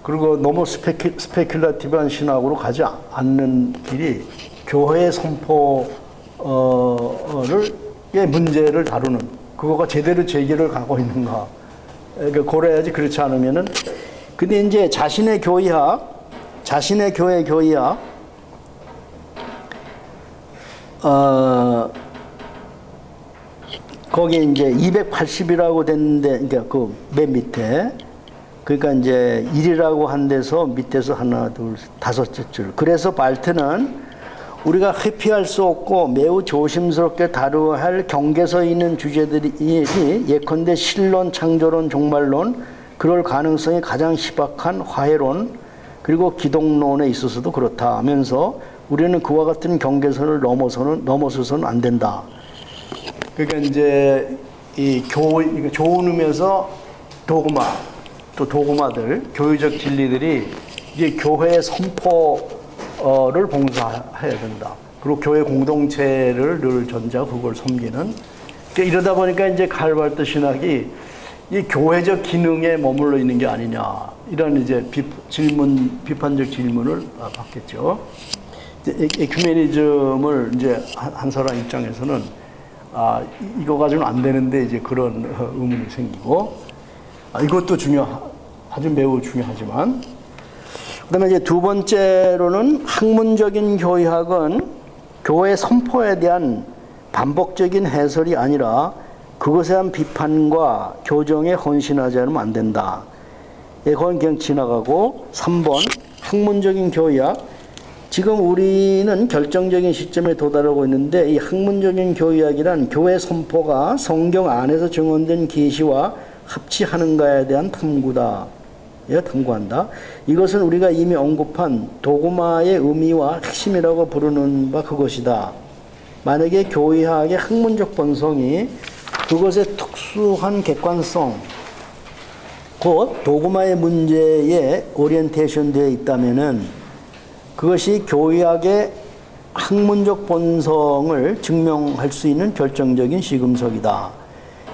그리고 너무 스페큘라티브한 신학으로 가지 않는 길이 교회 선포의 문제를 다루는, 그거가 제대로 제기를 가고 있는가, 그래야지. 그렇지 않으면은, 근데 이제 자신의 교회 교의학 거기 이제 280이라고 됐는데, 그러니까 그 맨 밑에, 그러니까 이제 1이라고 한 데서 밑에서 하나, 둘, 다섯째 줄. 그래서 발트는 우리가 회피할 수 없고 매우 조심스럽게 다루어야 할 경계서 있는 주제들이 예컨대 신론, 창조론, 종말론, 그럴 가능성이 가장 희박한 화해론, 그리고 기독론에 있어서도 그렇다 하면서 우리는 그와 같은 경계선을 넘어서서는 안 된다. 그러니까 이제 좋은 의미에서 도구마들, 교회적 진리들이 이제 교회의 선포를 봉사해야 된다. 그리고 교회 공동체를 늘 전제하고 그걸 섬기는. 그러니까 이러다 보니까 이제 칼발트 신학이 이 교회적 기능에 머물러 있는 게 아니냐, 이런 이제 비판적 질문을 받겠죠. 에큐메니즘을 이제 한 사람 입장에서는 이거 가지고는 안 되는데 이제 그런 의문이 생기고, 이것도 아주 매우 중요하지만, 그다음에 이제 두 번째로는 학문적인 교의학은 교회 선포에 대한 반복적인 해설이 아니라 그것에 대한 비판과 교정에 헌신하지 않으면 안 된다. 그건 그냥 지나가고, 3번 학문적인 교의학. 지금 우리는 결정적인 시점에 도달하고 있는데, 이 학문적인 교의학이란 교회 선포가 성경 안에서 증언된 계시와 합치하는가에 대한 탐구한다. 이것은 우리가 이미 언급한 도구마의 의미와 핵심이라고 부르는 바 그것이다. 만약에 교의학의 학문적 본성이 그것의 특수한 객관성, 곧 도구마의 문제에 오리엔테이션 되어 있다면은 그것이 교의학의 학문적 본성을 증명할 수 있는 결정적인 시금석이다.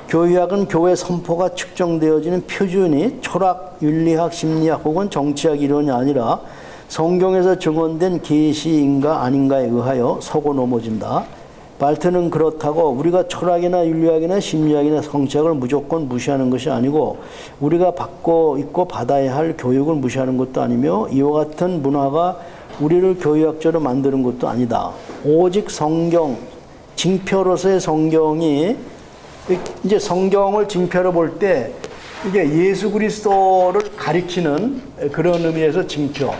교의학은 교회 선포가 측정되어지는 표준이 철학, 윤리학, 심리학 혹은 정치학 이론이 아니라 성경에서 증언된 계시인가 아닌가에 의하여 서고 넘어진다. 발트는 그렇다고 우리가 철학이나 윤리학이나 심리학이나 성취학을 무조건 무시하는 것이 아니고 우리가 받고 있고 받아야 할 교육을 무시하는 것도 아니며 이와 같은 문화가 우리를 교육학자로 만드는 것도 아니다. 오직 성경, 징표로서의 성경이 이제 성경을 징표로 볼 때 이게 예수 그리스도를 가리키는 그런 의미에서 징표.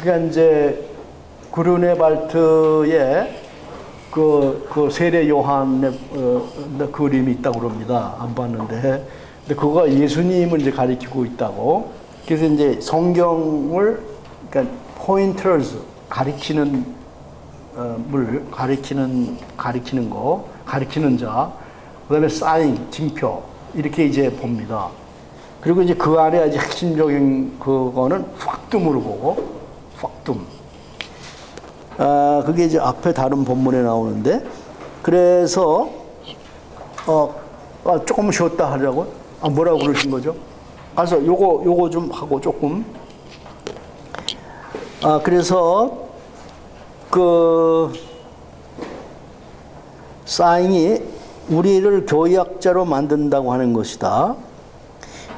그러니까 이제 그르네 발트의 그 세례 요한의 그림이 있다고 그럽니다. 안 봤는데. 근데 그거가 예수님을 이제 가리키고 있다고. 그래서 이제 성경을, 그러니까 pointers, 가리키는 가리키는 거, 가리키는 자, 그 다음에 사인, 징표, 이렇게 이제 봅니다. 그리고 이제 그 안에 아주 핵심적인 그거는 확둠으로 보고, 확둠. 그게 이제 앞에 다른 본문에 나오는데, 그래서, 조금 쉬었다 하려고? 뭐라고 그러신 거죠? 그래서 요거 좀 하고 조금. 그래서, 사인이 우리를 교육학자로 만든다고 하는 것이다.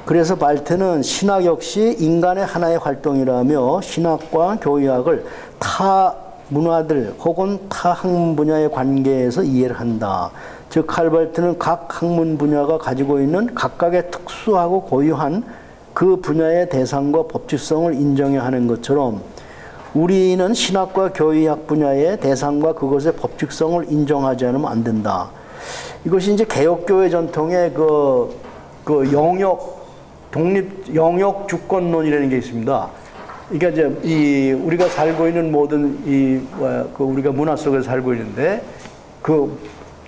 그래서 발트는 신학 역시 인간의 하나의 활동이라며 신학과 교육학을 타 문화들 혹은 타 학문 분야의 관계에서 이해를 한다. 즉 칼발트는 각 학문 분야가 가지고 있는 각각의 특수하고 고유한 그 분야의 대상과 법칙성을 인정해야 하는 것처럼 우리는 신학과 교육학 분야의 대상과 그것의 법칙성을 인정하지 않으면 안 된다. 이것이 이제 개혁교회 전통의 그 독립 주권론이라는 게 있습니다. 그러니까 이제 우리가 살고 있는 모든 우리가 문화 속에 살고 있는데 그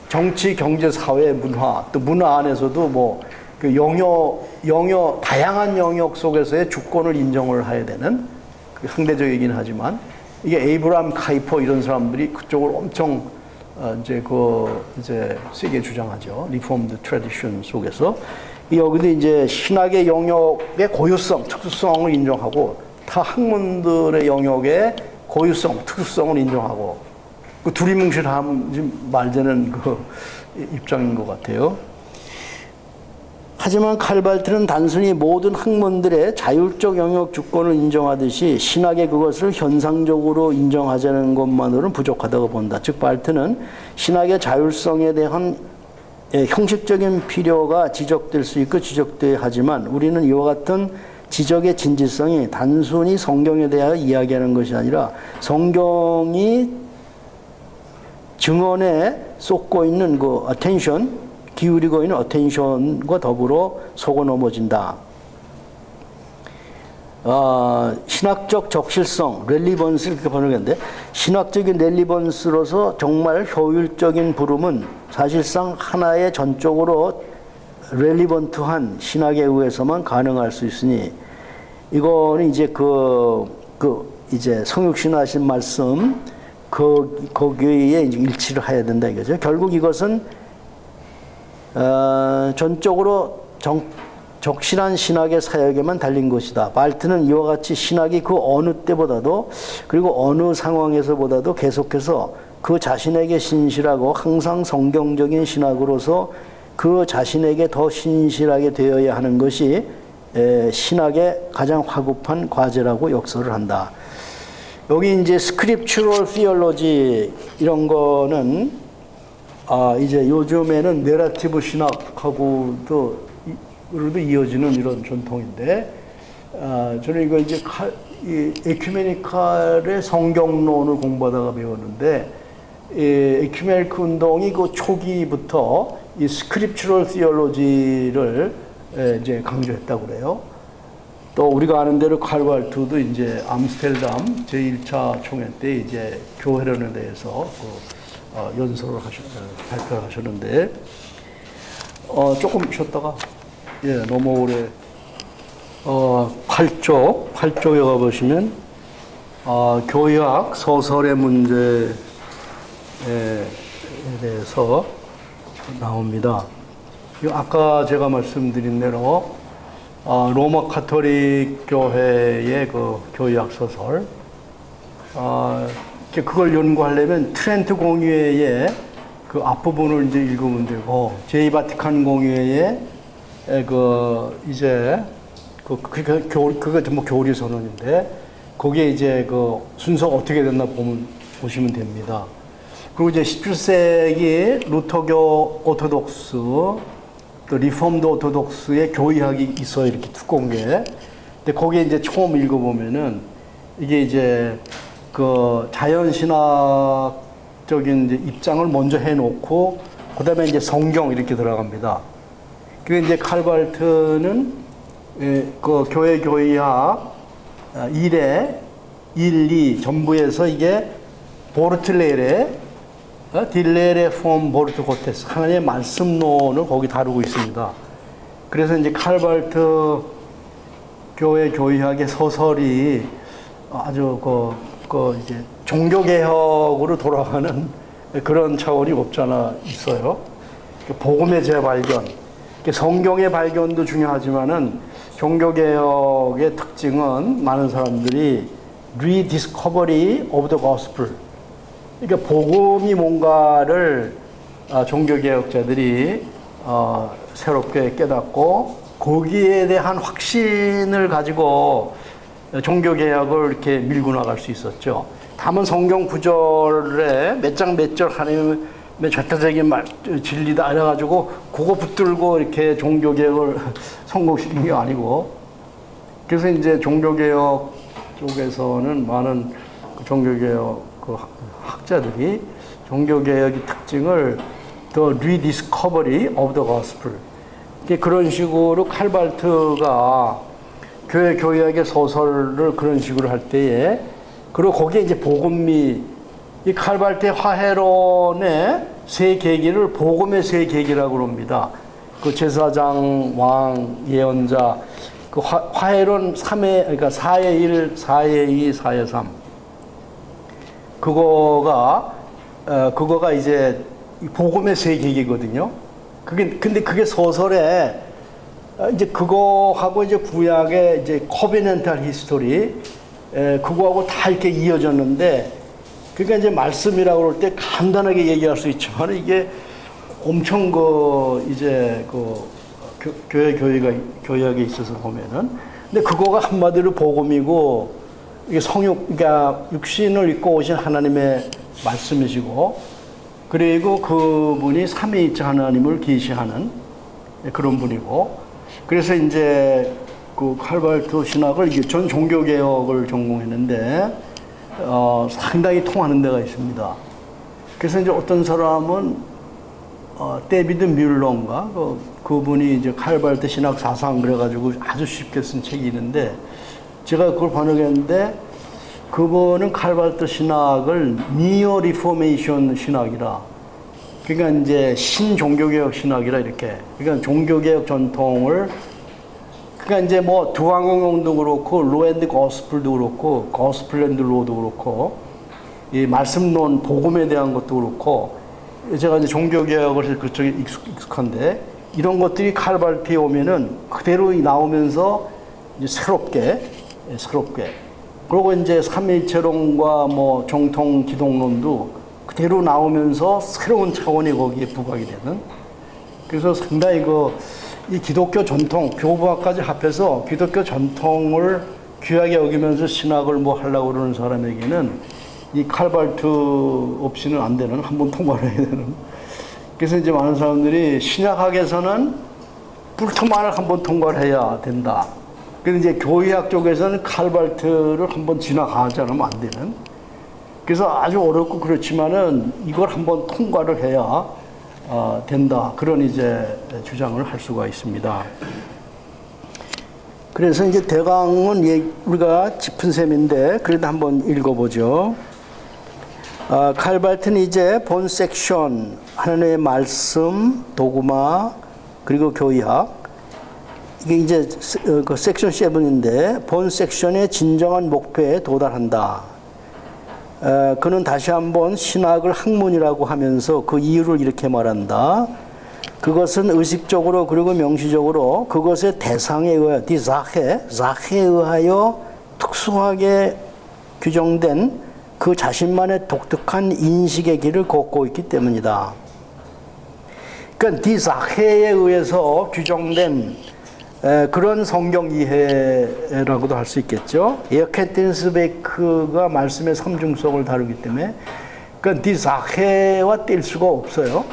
정치, 경제, 사회, 문화 또 문화 안에서도 뭐 그 영역 다양한 영역 속에서의 주권을 인정을 해야 되는 상대적이긴 하지만 이게 에이브람 카이퍼 이런 사람들이 그쪽을 엄청 이제 세게 주장하죠. 리폼드 트래디션 속에서 여기도 이제 신학의 영역의 고유성, 특수성을 인정하고 타 학문들의 영역의 고유성, 특수성을 인정하고 그 두리뭉실함 말되는 그 입장인 것 같아요. 하지만 칼발트는 단순히 모든 학문들의 자율적 영역 주권을 인정하듯이 신학의 그것을 현상적으로 인정하자는 것만으로는 부족하다고 본다. 즉 발트는 신학의 자율성에 대한 형식적인 필요가 지적될 수 있고 지적돼야 하지만 우리는 이와 같은 지적의 진지성이 단순히 성경에 대하여 이야기하는 것이 아니라 성경이 증언에 쏟고 있는 그 attention, 기울이고 있는 attention과 더불어 속어 넘어진다. 신학적 적실성, relevance 이렇게 번역했는데 신학적인 relevance,로서 정말 효율적인 부름은 사실상 하나의 전적으로 relevant한 신학에 의해서만 가능할 수 있으니 이거는 이제 이제 성육신 하신 말씀 거기에 이제 일치를 해야 된다 이거죠. 결국 이것은 전적으로 적실한 신학의 사역에만 달린 것이다. 발트는 이와 같이 신학이 그 어느 때보다도 그리고 어느 상황에서보다도 계속해서 그 자신에게 신실하고 항상 성경적인 신학으로서 그 자신에게 더 신실하게 되어야 하는 것이 신학의 가장 화급한 과제라고 역설을 한다. 여기 이제 스크립추럴 티올로지 이런 거는 이제 요즘에는 내러티브 신학하고도 이어지는 이런 전통인데 저는 이거 이제 이 에큐메니칼의 성경론을 공부하다가 배웠는데 에큐메니칼 운동이 그 초기부터 이 스크립추럴 티올로지를 이제 강조했다고 그래요. 또 우리가 아는 대로 칼발트도 이제 암스테르담 제1차 총회 때 이제 교회론에 대해서 연설을 발표를 하셨는데 조금 쉬었다가 너무 오래 8쪽에 가보시면 교약 소설의 문제에 대해서 나옵니다. 아까 제가 말씀드린 대로 로마 카톨릭 교회의 그 교약 소설 그걸 연구하려면 트렌트 공의회의 그 앞부분을 이제 읽으면 되고, 제2바티칸 공회의 이제 그거 전부 교리 선언인데, 거기에 이제 그 순서가 어떻게 됐나 보시면 됩니다. 그리고 이제 17세기 루터교 오토독스, 또 리폼드 오토독스의 교의학이 있어요. 이렇게 두꺼운 게. 근데 거기에 이제 처음 읽어보면은 이게 이제 그 자연신학적인 이제 입장을 먼저 해놓고, 그 다음에 이제 성경 이렇게 들어갑니다. 그게 이제 칼발트는 그 교회학 1에 1, 2 전부에서 이게 보르틀레레 딜레레 폼 보르트 고테스 하나님의 말씀론을 거기 다루고 있습니다. 그래서 이제 칼발트 교회학의 소설이 아주 이제 종교개혁으로 돌아가는 그런 차원이 없잖아 있어요. 복음의 재발견, 성경의 발견도 중요하지만은 종교개혁의 특징은 많은 사람들이 rediscovery of the gospel, 그러니까 복음이 뭔가를 종교개혁자들이 새롭게 깨닫고 거기에 대한 확신을 가지고 종교개혁을 이렇게 밀고 나갈 수 있었죠. 다만 성경 구절에 몇 장 몇 절 하나님의 절대적인 진리다 이래가지고 그거 붙들고 이렇게 종교개혁을 성공시킨 게 아니고, 그래서 이제 종교개혁 쪽에서는 많은 종교개혁 그 학자들이 종교개혁의 특징을 The Rediscovery of the Gospel, 그런 식으로 칼발트가 교회학의 소설을 그런 식으로 할 때에, 그리고 거기에 이제 복음이 이 칼발트의 화해론의 세 계기를 복음의 세 계기라고 합니다. 그 제사장, 왕, 예언자, 그 화해론 3의, 그러니까 4의 1, 4의 2, 4의 3. 그거가 이제 복음의 세 계기거든요. 근데 그게 소설에 이제 그거하고 이제 구약의 이제 코비넨탈 히스토리, 그거하고 다 이렇게 이어졌는데, 그러니까 이제 말씀이라고 그럴 때 간단하게 얘기할 수 있지만 이게 엄청 이제 교회학에 있어서 보면은, 근데 그거가 한마디로 복음이고, 이게 그러니까 육신을 입고 오신 하나님의 말씀이시고, 그리고 그분이 삼위일체 하나님을 계시하는 그런 분이고, 그래서 이제 그 칼발트 신학을 전 종교개혁을 전공했는데, 상당히 통하는 데가 있습니다. 그래서 이제 어떤 사람은 데비드 뮬러인가 그분이 이제 칼발트 신학 사상 그래가지고 아주 쉽게 쓴 책이 있는데, 제가 그걸 번역했는데, 그분은 칼발트 신학을 니어 리포메이션 신학이라, 그러니까 이제 신종교개혁 신학이라 이렇게, 그러니까 종교개혁 전통을, 그러니까 이제 뭐 두왕공용도 그렇고 로앤드 고스플도 그렇고 고스플 앤드 로도 그렇고 이 말씀론 복음에 대한 것도 그렇고, 제가 이제 종교개혁을 해서 그쪽에 익숙한데, 이런 것들이 칼발트에 오면은 그대로 나오면서 이제 새롭게 그리고 이제 삼위일체론과 뭐 정통 기독론도 그대로 나오면서 새로운 차원이 거기에 부각이 되는, 그래서 상당히 이 기독교 전통, 교부학까지 합해서 기독교 전통을 귀하게 여기면서 신학을 뭐 하려고 그러는 사람에게는 이 칼발트 없이는 안 되는, 한번 통과를 해야 되는. 그래서 이제 많은 사람들이 신약학에서는 불트만을 한번 통과를 해야 된다. 근데 이제 교회학 쪽에서는 칼발트를 한번 지나가지 않으면 안 되는. 그래서 아주 어렵고 그렇지만은 이걸 한번 통과를 해야 된다. 그런 이제 주장을 할 수가 있습니다. 그래서 이제 대강은 우리가 짚은 셈인데 그래도 한번 읽어보죠. 칼발트는 이제 본 섹션, 하나님의 말씀, 도구마, 그리고 교의학, 이게 이제 그 섹션 7인데 본 섹션의 진정한 목표에 도달한다. 그는 다시 한번 신학을 학문이라고 하면서 그 이유를 이렇게 말한다. 그것은 의식적으로 그리고 명시적으로 그것의 대상에 의하여, 자해에 의하여 특수하게 규정된 그 자신만의 독특한 인식의 길을 걷고 있기 때문이다. 그러니까 디사헤에 의해서 규정된 그런 성경 이해라고도 할 수 있겠죠. 켄티스베크가 말씀의 삼중성을 다루기 때문에 그러니까 디사헤와 뗄 수가 없어요.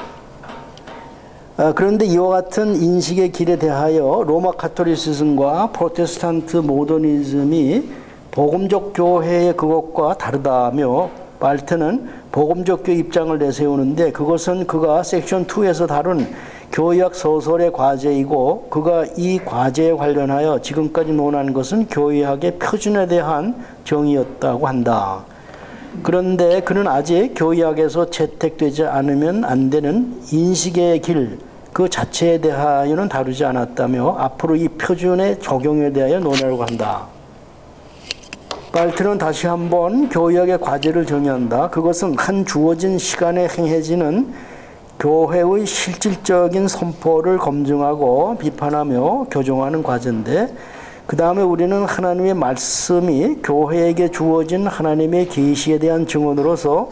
그런데 이와 같은 인식의 길에 대하여 로마 카톨리시즘과 프로테스탄트 모더니즘이 복음적 교회의 그것과 다르다며 발트는 복음적 교회 입장을 내세우는데 그것은 그가 섹션 2에서 다룬 교의학 소설의 과제이고 그가 이 과제에 관련하여 지금까지 논한 것은 교의학의 표준에 대한 정의였다고 한다. 그런데 그는 아직 교의학에서 채택되지 않으면 안 되는 인식의 길 그 자체에 대하여는 다루지 않았다며 앞으로 이 표준의 적용에 대하여 논하려고 한다. 발트는 다시 한번 교의학의 과제를 정의한다. 그것은 한 주어진 시간에 행해지는 교회의 실질적인 선포를 검증하고 비판하며 교정하는 과제인데 그 다음에 우리는 하나님의 말씀이 교회에게 주어진 하나님의 계시에 대한 증언으로서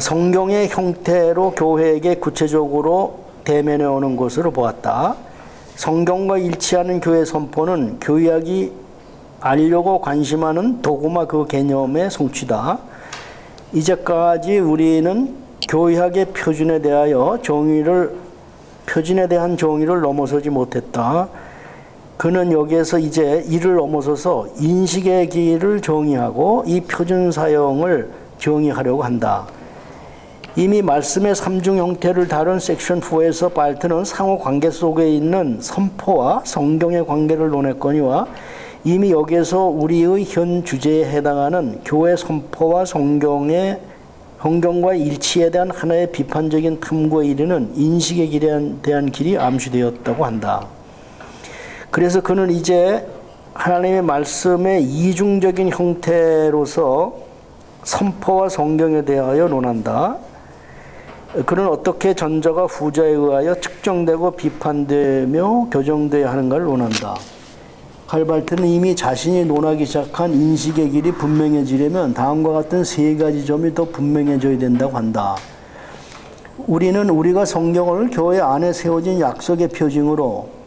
성경의 형태로 교회에게 구체적으로 대면해 오는 것으로 보았다. 성경과 일치하는 교회 선포는 교의학이 알려고 관심하는 도구마 그 개념의 성취다. 이제까지 우리는 교의학의 표준에 대한 정의를 넘어서지 못했다. 그는 여기에서 이제 이를 넘어서서 인식의 길을 정의하고 이 표준 사용을 정의하려고 한다. 이미 말씀의 삼중 형태를 다룬 섹션 4에서 발트는 상호 관계 속에 있는 선포와 성경의 관계를 논했거니와 이미 여기에서 우리의 현 주제에 해당하는 교회 선포와 성경과 일치에 대한 하나의 비판적인 탐구에 이르는 인식의 길에 대한 길이 암시되었다고 한다. 그래서 그는 이제 하나님의 말씀의 이중적인 형태로서 선포와 성경에 대하여 논한다. 그는 어떻게 전자가 후자에 의하여 측정되고 비판되며 교정되어야 하는가를 논한다. 칼발트는 이미 자신이 논하기 시작한 인식의 길이 분명해지려면 다음과 같은 세 가지 점이 더 분명해져야 된다고 한다. 우리는 우리가 성경을 교회 안에 세워진 약속의 표징으로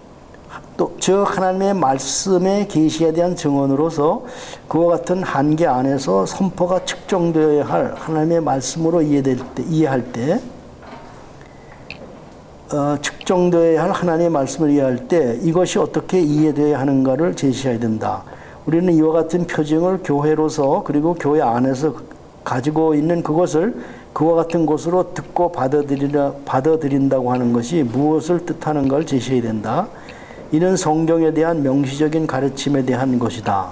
또 즉 하나님의 말씀의 계시에 대한 증언으로서 그와 같은 한계 안에서 선포가 측정되어야 할 하나님의 말씀으로 이해할 때 측정되어야 할 하나님의 말씀을 이해할 때 이것이 어떻게 이해되어야 하는가를 제시해야 된다. 우리는 이와 같은 표징을 교회로서 그리고 교회 안에서 가지고 있는 그것을 그와 같은 것으로 듣고 받아들인다고 하는 것이 무엇을 뜻하는가를 제시해야 된다. 이는 성경에 대한 명시적인 가르침에 대한 것이다.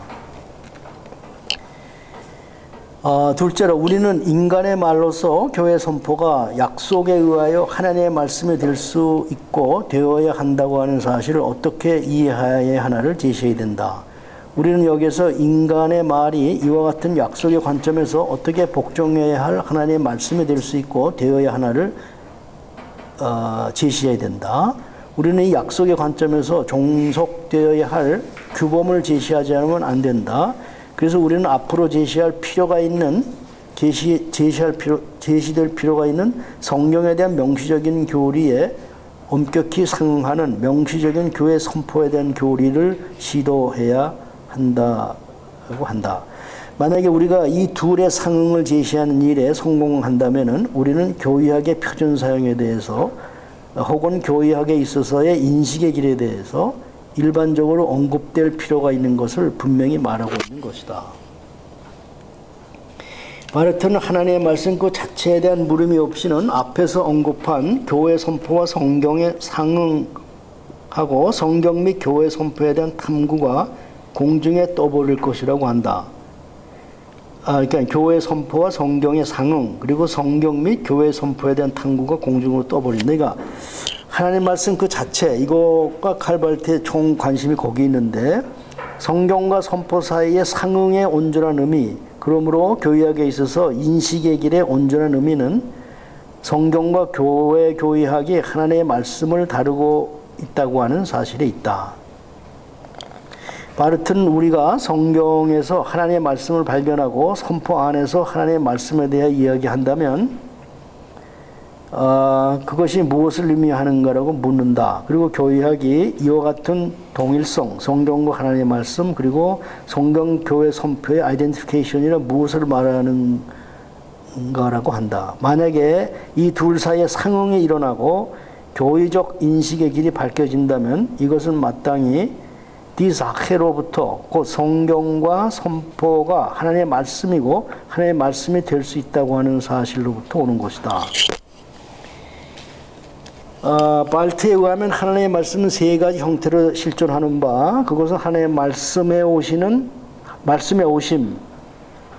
둘째로 우리는 인간의 말로서 교회 선포가 약속에 의하여 하나님의 말씀이 될 수 있고 되어야 한다고 하는 사실을 어떻게 이해해야 하나를 제시해야 된다. 우리는 여기서 인간의 말이 이와 같은 약속의 관점에서 어떻게 복종해야 할 하나님의 말씀이 될 수 있고 되어야 하나를 제시해야 된다. 우리는 이 약속의 관점에서 종속되어야 할 규범을 제시하지 않으면 안 된다. 그래서 우리는 앞으로 제시될 필요가 있는 성경에 대한 명시적인 교리에 엄격히 상응하는 명시적인 교회 선포에 대한 교리를 시도해야 한다고 한다. 만약에 우리가 이 둘의 상응을 제시하는 일에 성공한다면은 우리는 교의학의 표준 사용에 대해서 혹은 교의학에 있어서의 인식의 길에 대해서 일반적으로 언급될 필요가 있는 것을 분명히 말하고 있는 것이다. 바르트는 하나님의 말씀 그 자체에 대한 물음이 없이는 앞에서 언급한 교회 선포와 성경에 상응하고 성경 및 교회 선포에 대한 탐구가 공중에 떠버릴 것이라고 한다. 그러니까 교회 선포와 성경의 상응 그리고 성경 및 교회 선포에 대한 탐구가 공중으로 떠버린다. 그러니까 하나님 말씀 그 자체 이것과 칼발트의 총 관심이 거기 있는데 성경과 선포 사이의 상응의 온전한 의미 그러므로 교의학에 있어서 인식의 길의 온전한 의미는 성경과 교의학이 하나님의 말씀을 다루고 있다고 하는 사실에 있다. 바르트는 우리가 성경에서 하나님의 말씀을 발견하고 선포 안에서 하나님의 말씀에 대해 이야기한다면 그것이 무엇을 의미하는가라고 묻는다. 그리고 교회학이 이와 같은 동일성, 성경과 하나님의 말씀, 그리고 성경 교회 선포의 아이덴티피케이션이라 무엇을 말하는가라고 한다. 만약에 이 둘 사이에 상응이 일어나고 교회적 인식의 길이 밝혀진다면 이것은 마땅히 디사케로부터 곧 성경과 선포가 하나님의 말씀이고 하나님의 말씀이 될 수 있다고 하는 사실로부터 오는 것이다. 발트에 의하면 하나님의 말씀은 세 가지 형태로 실존하는 바, 그것은 하나님의 말씀에 오심,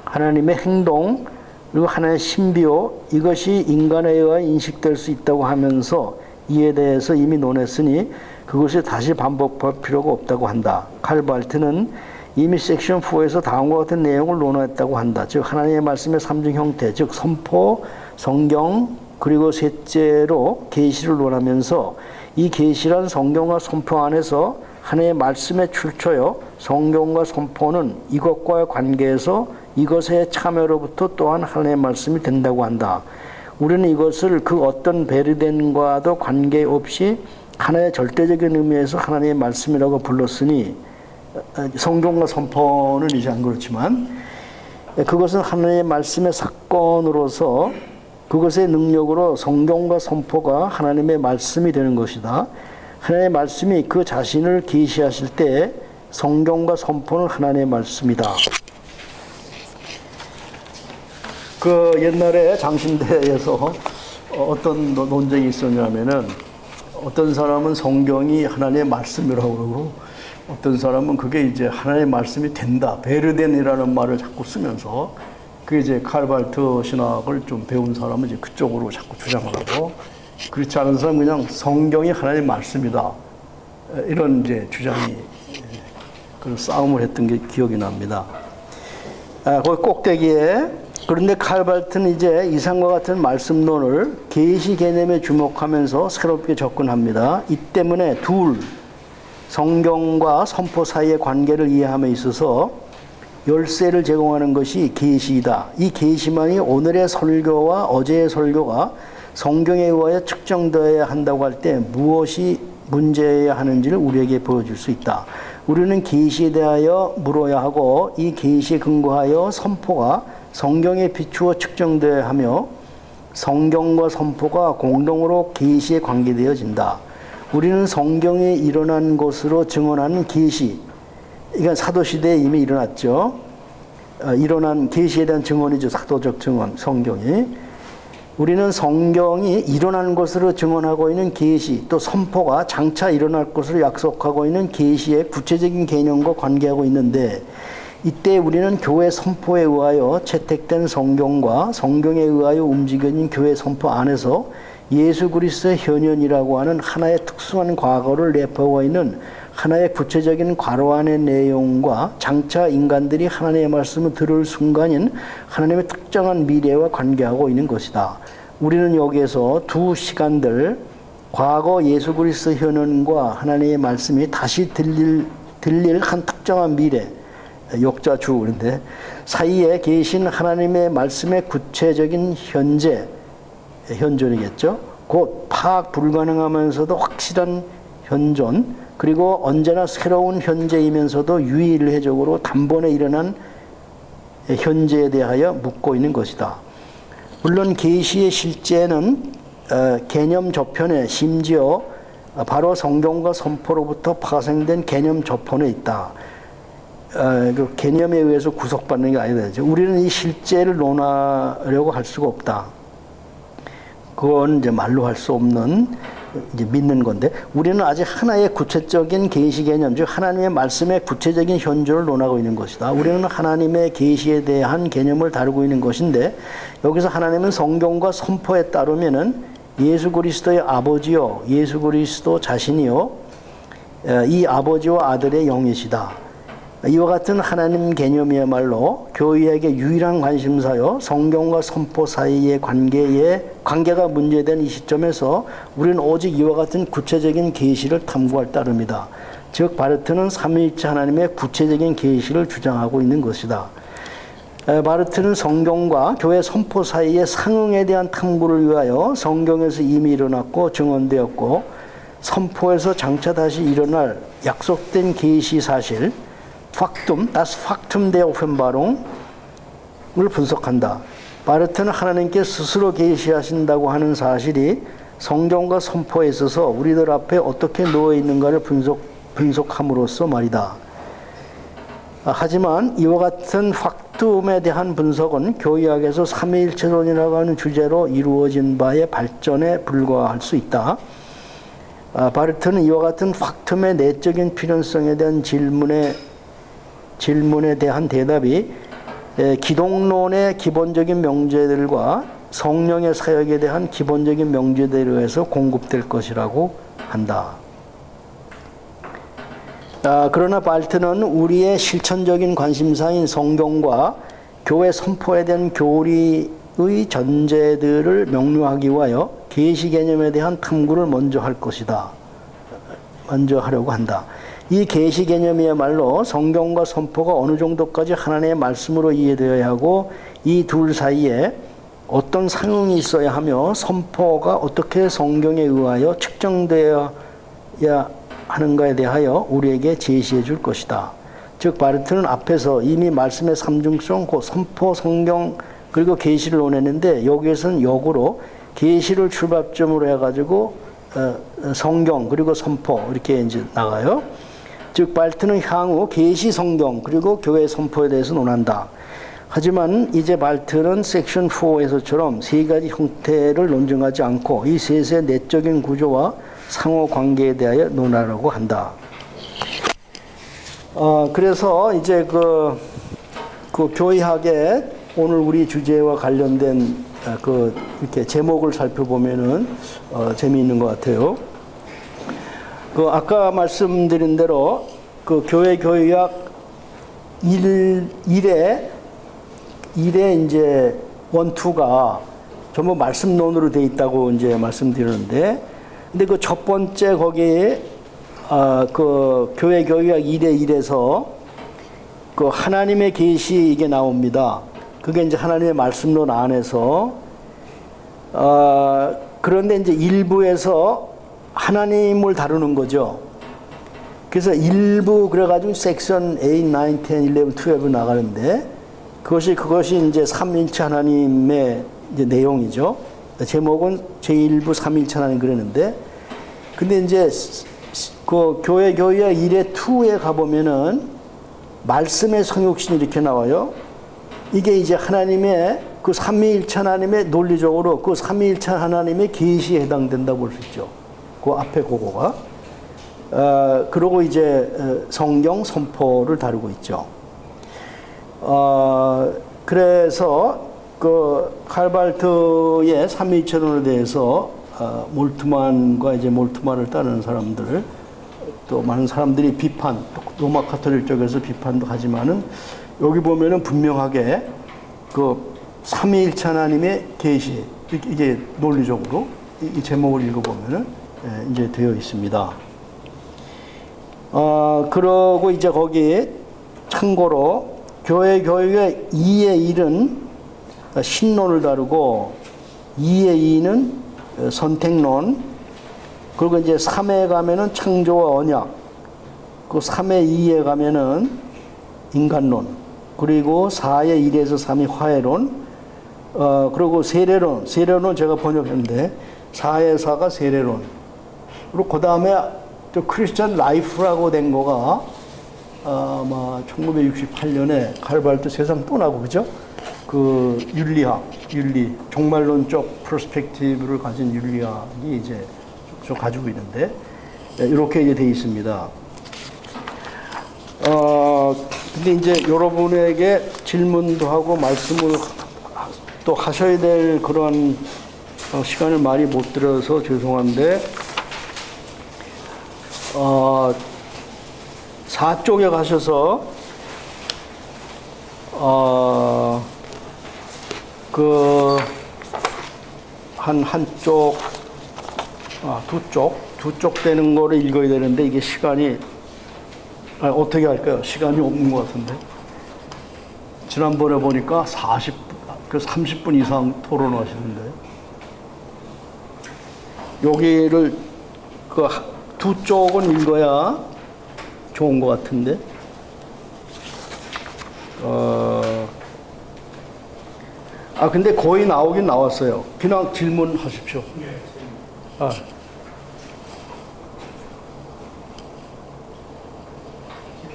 하나님의 행동, 그리고 하나님의 신비요, 이것이 인간에 의해 인식될 수 있다고 하면서 이에 대해서 이미 논했으니 그것을 다시 반복할 필요가 없다고 한다. 칼 발트는 이미 섹션 4에서 다음과 같은 내용을 논했다고 한다. 즉 하나님의 말씀의 삼중 형태, 즉 선포, 성경, 그리고 셋째로 계시를 논하면서 이 계시란 성경과 선포 안에서 하나님의 말씀의 출처요, 성경과 선포는 이것과의 관계에서 이것의 참여로부터 또한 하나님의 말씀이 된다고 한다. 우리는 이것을 그 어떤 베르덴과도 관계없이 하나의 절대적인 의미에서 하나님의 말씀이라고 불렀으니, 성경과 선포는 이제 안 그렇지만 그것은 하나님의 말씀의 사건으로서 그것의 능력으로 성경과 선포가 하나님의 말씀이 되는 것이다. 하나님의 말씀이 그 자신을 계시하실 때 성경과 선포는 하나님의 말씀이다. 그 옛날에 장신대에서 어떤 논쟁이 있었냐면은 어떤 사람은 성경이 하나님의 말씀이라고 그러고 어떤 사람은 그게 이제 하나님의 말씀이 된다. 베르덴이라는 말을 자꾸 쓰면서 그 이제 칼발트 신학을 좀 배운 사람은 이제 그쪽으로 자꾸 주장을 하고, 그렇지 않은 사람은 그냥 성경이 하나님의 말씀이다. 이런 이제 주장이, 그런 싸움을 했던 게 기억이 납니다. 거기 꼭대기에, 그런데 칼발트는 이제 이상과 같은 말씀론을 계시 개념에 주목하면서 새롭게 접근합니다. 이 때문에 둘, 성경과 선포 사이의 관계를 이해함에 있어서 열쇠를 제공하는 것이 계시이다. 이 계시만이 오늘의 설교와 어제의 설교가 성경에 의하여 측정되어야 한다고 할 때 무엇이 문제여야 하는지를 우리에게 보여줄 수 있다. 우리는 계시에 대하여 물어야 하고 이 계시에 근거하여 선포가 성경에 비추어 측정되어야 하며 성경과 선포가 공동으로 계시에 관계되어진다. 우리는 성경에 일어난 것으로 증언하는 계시, 이건 사도시대에 이미 일어났죠. 일어난 계시에 대한 증언이죠. 사도적 증언, 성경이. 우리는 성경이 일어난 것으로 증언하고 있는 계시, 또 선포가 장차 일어날 것으로 약속하고 있는 계시의 구체적인 개념과 관계하고 있는데, 이때 우리는 교회 선포에 의하여 채택된 성경과 성경에 의하여 움직여진 교회 선포 안에서 예수 그리스도의 현현이라고 하는 하나의 특수한 과거를 내포하고 있는 하나의 구체적인 괄호 안의 내용과 장차 인간들이 하나님의 말씀을 들을 순간인 하나님의 특정한 미래와 관계하고 있는 것이다. 우리는 여기에서 두 시간들, 과거 예수 그리스도 현현과 하나님의 말씀이 다시 들릴 한 특정한 미래, 역자주 그런데 사이에 계신 하나님의 말씀의 구체적인 현존이겠죠. 곧 파악 불가능하면서도 확실한 현존, 그리고 언제나 새로운 현재이면서도 유일회적으로 단번에 일어난 현재에 대하여 묻고 있는 것이다. 물론 계시의 실제는 개념 저편에, 심지어 바로 성경과 선포로부터 파생된 개념 저편에 있다. 그 개념에 의해서 구속받는 게 아니다. 우리는 이 실제를 논하려고 할 수가 없다. 그건 이제 말로 할 수 없는, 이제 믿는 건데, 우리는 아직 하나의 구체적인 계시 개념, 즉 하나님의 말씀의 구체적인 현존을 논하고 있는 것이다. 우리는 하나님의 계시에 대한 개념을 다루고 있는 것인데, 여기서 하나님은 성경과 선포에 따르면은 예수 그리스도의 아버지요, 예수 그리스도 자신이요, 이 아버지와 아들의 영이시다. 이와 같은 하나님 개념이야말로 교회에게 유일한 관심사요, 성경과 선포 사이의 관계가 문제된 이 시점에서 우리는 오직 이와 같은 구체적인 계시를 탐구할 따름이다. 즉 바르트는 삼위일체 하나님의 구체적인 계시를 주장하고 있는 것이다. 바르트는 성경과 교회 선포 사이의 상응에 대한 탐구를 위하여 성경에서 이미 일어났고 증언되었고 선포에서 장차 다시 일어날 약속된 계시 사실 das Faktum der Offenbarung을 분석한다. 바르트는 하나님께 스스로 계시하신다고 하는 사실이 성경과 선포에 있어서 우리들 앞에 어떻게 놓여 있는가를 분석함으로써 말이다. 하지만 이와 같은 팍툼에 대한 분석은 교의학에서 삼위일체론이라고 하는 주제로 이루어진 바의 발전에 불과할 수 있다. 바르트는 이와 같은 팍툼의 내적인 필연성에 대한 질문에 대한 대답이 기독론의 기본적인 명제들과 성령의 사역에 대한 기본적인 명제들에 의해서 공급될 것이라고 한다. 그러나 바르트는 우리의 실천적인 관심사인 성경과 교회 선포에 대한 교리의 전제들을 명료하기 위하여 계시 개념에 대한 탐구를 먼저 하려고 한다. 이 계시 개념이야말로 성경과 선포가 어느 정도까지 하나님의 말씀으로 이해되어야 하고 이 둘 사이에 어떤 상응이 있어야 하며 선포가 어떻게 성경에 의하여 측정되어야 하는가에 대하여 우리에게 제시해 줄 것이다. 즉 바르트는 앞에서 이미 말씀의 삼중성, 곧 선포, 성경 그리고 계시를 논했는데 여기에서는 역으로 계시를 출발점으로 해가지고 성경 그리고 선포 이렇게 이제 나가요. 즉 바르트는 향후 계시, 성경 그리고 교회 선포에 대해서 논한다. 하지만 이제 바르트는 섹션 4에서처럼 세 가지 형태를 논증하지 않고 이 셋의 내적인 구조와 상호 관계에 대하여 논하려고 한다. 그래서 이제 그 교의학의 오늘 우리 주제와 관련된 이렇게 제목을 살펴보면은 재미있는 것 같아요. 아까 말씀드린 대로 교회 교의학 1에 이제 1, 2가 전부 말씀론으로 돼 있다고 이제 말씀드렸는데, 근데 그 첫 번째 거기에 교회 교의학 1의 1에서 하나님의 계시 이게 나옵니다. 그게 이제 하나님의 말씀론 안에서 그런데 이제 일부에서 하나님을 다루는 거죠. 그래서 일부 그래가지고 섹션 8, 9, 10, 11, 12 나가는데 그것이 이제 삼일체 하나님의 이제 내용이죠. 제목은 제1부 삼일체 하나님 그랬는데, 근데 이제 교회 교의학 1의 2에 가보면은 말씀의 성육신 이렇게 나와요. 이게 이제 하나님의 삼위일체 하나님의 논리적으로 삼위일체 하나님의 계시에 해당된다고 볼 수 있죠. 그 앞에 그거가. 그러고 이제 성경 선포를 다루고 있죠. 그래서 칼발트의 삼위일체론에 대해서 몰트만과 이제 몰트만을 따르는 사람들, 또 많은 사람들이 비판, 로마 카톨릭 쪽에서 비판도 하지만은 여기 보면은 분명하게 삼위일체 하나님의 계시, 이게 논리적으로 이 제목을 읽어보면은 이제 되어 있습니다. 그러고 이제 거기 참고로 교회 교육의 2의 1은 신론을 다루고 2의 2는 선택론, 그리고 이제 3에 가면은 창조와 언약, 3의 2에 가면은 인간론, 그리고 4의 1에서 3이 화해론, 그리고 세례론 제가 번역했는데 4의 4가 세례론, 그리고 그 다음에 또 크리스천 라이프라고 된 거가 아마 1968년에 칼발트 세상 떠나고, 그죠? 윤리, 종말론적 프로스펙티브를 가진 윤리학이 이제 좀 가지고 있는데, 이렇게 이제 돼 있습니다. 근데 이제 여러분에게 질문도 하고 말씀을 또 하셔야 될 그런 시간을 많이 못 들어서 죄송한데, 4쪽에 가셔서 한쪽, 두 쪽 되는 거를 읽어야 되는데 이게 시간이 어떻게 할까요? 시간이 없는 것 같은데. 지난번에 보니까 30분 이상 토론하시는데 여기를 그 두 쪽은 읽어야 좋은 것 같은데. 근데 거의 나오긴 나왔어요. 그냥 질문하십시오.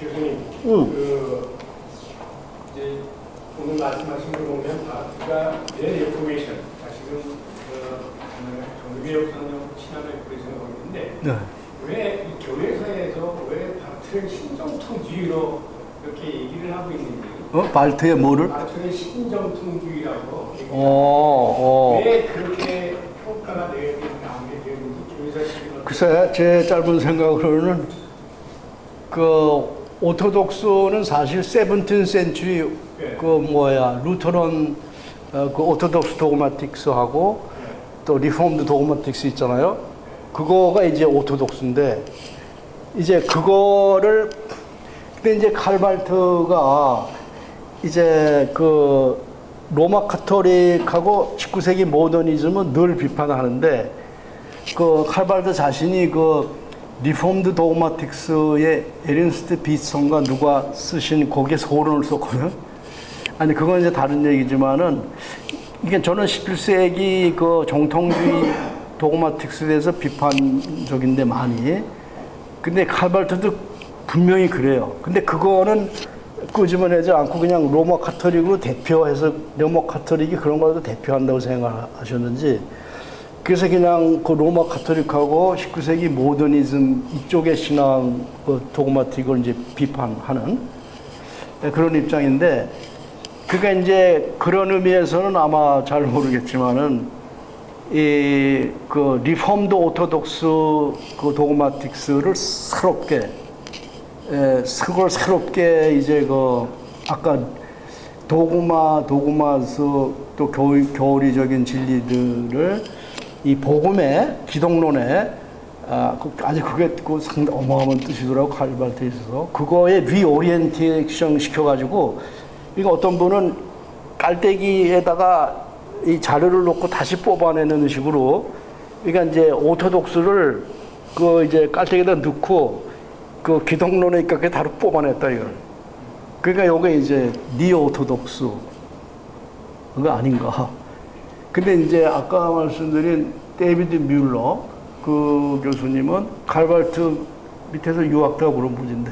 교수님, 이제 오늘 말씀하신 거 보면 바흐가 내 레포메이션, 지금 종교개혁선언 신학을 그리시는 있는데 왜 이 교회사에서 왜 바흐를 신정통주의로 이렇게 얘기를 하고 있는지. 발트의 뭐를? 바흐의 신정통주의라고. 왜 그렇게 평가가 나오게 되는지 교회사. 글쎄, 제 짧은 생각으로는 그 오토독스는 사실 17th century 루터론 그 오토독스 도그마틱스하고 또 리폼드 도그마틱스 있잖아요. 그거가 이제 오토독스인데 이제 그거를 근데 이제 칼발트가 이제 그 로마 카톨릭하고 19세기 모더니즘은 늘 비판하는데 그 칼발트 자신이 그 리폼드 도그마틱스의 에른스트 비스턴과 누가 쓰신 거기에 소론을 썼거든. 아니 그건 이제 다른 얘기지만은 이게 저는 11세기 그 정통주의 도그마틱스에 대해서 비판적인데 많이. 근데 칼발트도 분명히 그래요. 근데 그거는 끄집어내지 않고 그냥 로마 카톨릭으로 대표해서 로마 카톨릭이 그런 거라도 대표한다고 생각하셨는지. 그래서 그냥 그 로마 카톨릭하고 19세기 모더니즘 이쪽의 신앙 그 도그마틱을 이제 비판하는 그런 입장인데, 그러니까 이제 그런 의미에서는 아마 잘 모르겠지만은 이 그 리폼드 오토독스 그 도그마틱스를 새롭게 이제 그 아까 도그마스 또 교리적인 진리들을 이 복음의 기독론에 아주 그게 그 상당히 어마어마한 뜻이더라고 칼발트에 있어서 그거에 리오리엔테이션 시켜가지고 이거 어떤 분은 깔때기에다가 이 자료를 놓고 다시 뽑아내는 식으로 그러니까 이제 오토독스를 그 이제 깔때기에다 넣고 그 기독론에 있게 다루 뽑아냈다 이걸. 그러니까 요게 이제 니오토독스 그거 아닌가. 근데 이제 아까 말씀드린 데이비드 뮬러 그 교수님은 칼발트 밑에서 유학자 그런 분인데,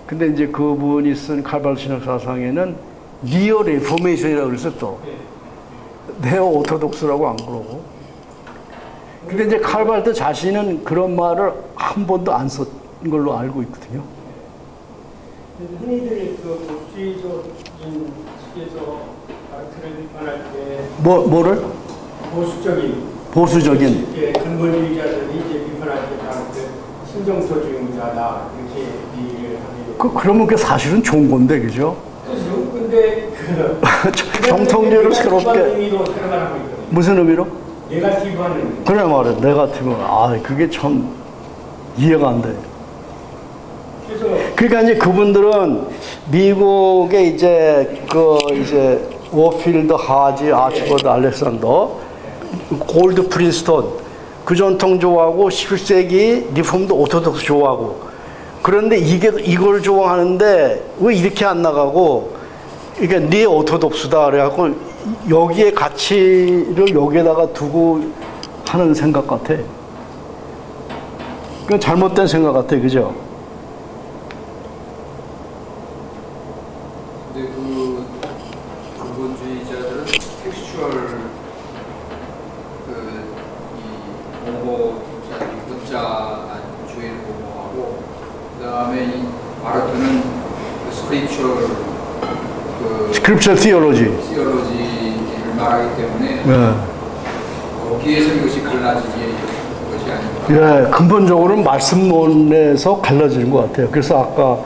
근데 이제 그분이 쓴 칼발트 신학 사상에는 니오 레포메이션이라고 그래서 또 네오 오토독스라고 안 그러고. 근데 이제 칼발트 자신은 그런 말을 한 번도 안 썼 걸로 알고 있거든요. 흔히들 그 보수적인 측에서 바흐를 비판할 때 뭐를? 보수적인. 예, 근본주의자들이 이제 비판할 때 바흐를 신정토주의자다 이렇게 얘기를 하게. 그러면 그게 사실은 좋은 건데, 그죠? 그렇죠. 근데 정통주의를 새롭게 무슨 의미로? 네거티브하는. 그래 말이야, 네거티브. 그게 참 이해가 안 돼. 그러니까 이제 그분들은 미국의 이제 워필드, 하지, 아치버드, 알렉산더, 골드 프린스턴 그 전통 좋아하고 11세기 리폼드 오토독스 좋아하고. 그런데 이걸 좋아하는데 왜 이렇게 안 나가고 이게 네 오토독스다 그래갖고 여기에 가치를 여기에다가 두고 하는 생각 같아. 그 잘못된 생각 같아, 그죠? 근데 그 근본주의자들은 텍스추얼 이 보호 문자 주의를 보호하고, 그다음에 이 바르트는 스크립처 티올로지를 말하기 때문에 거기에서 이것이 갈라지지 것이 아닌가. 예, 근본적으로는 말씀론에서 갈라지는 것 같아요. 그래서 아까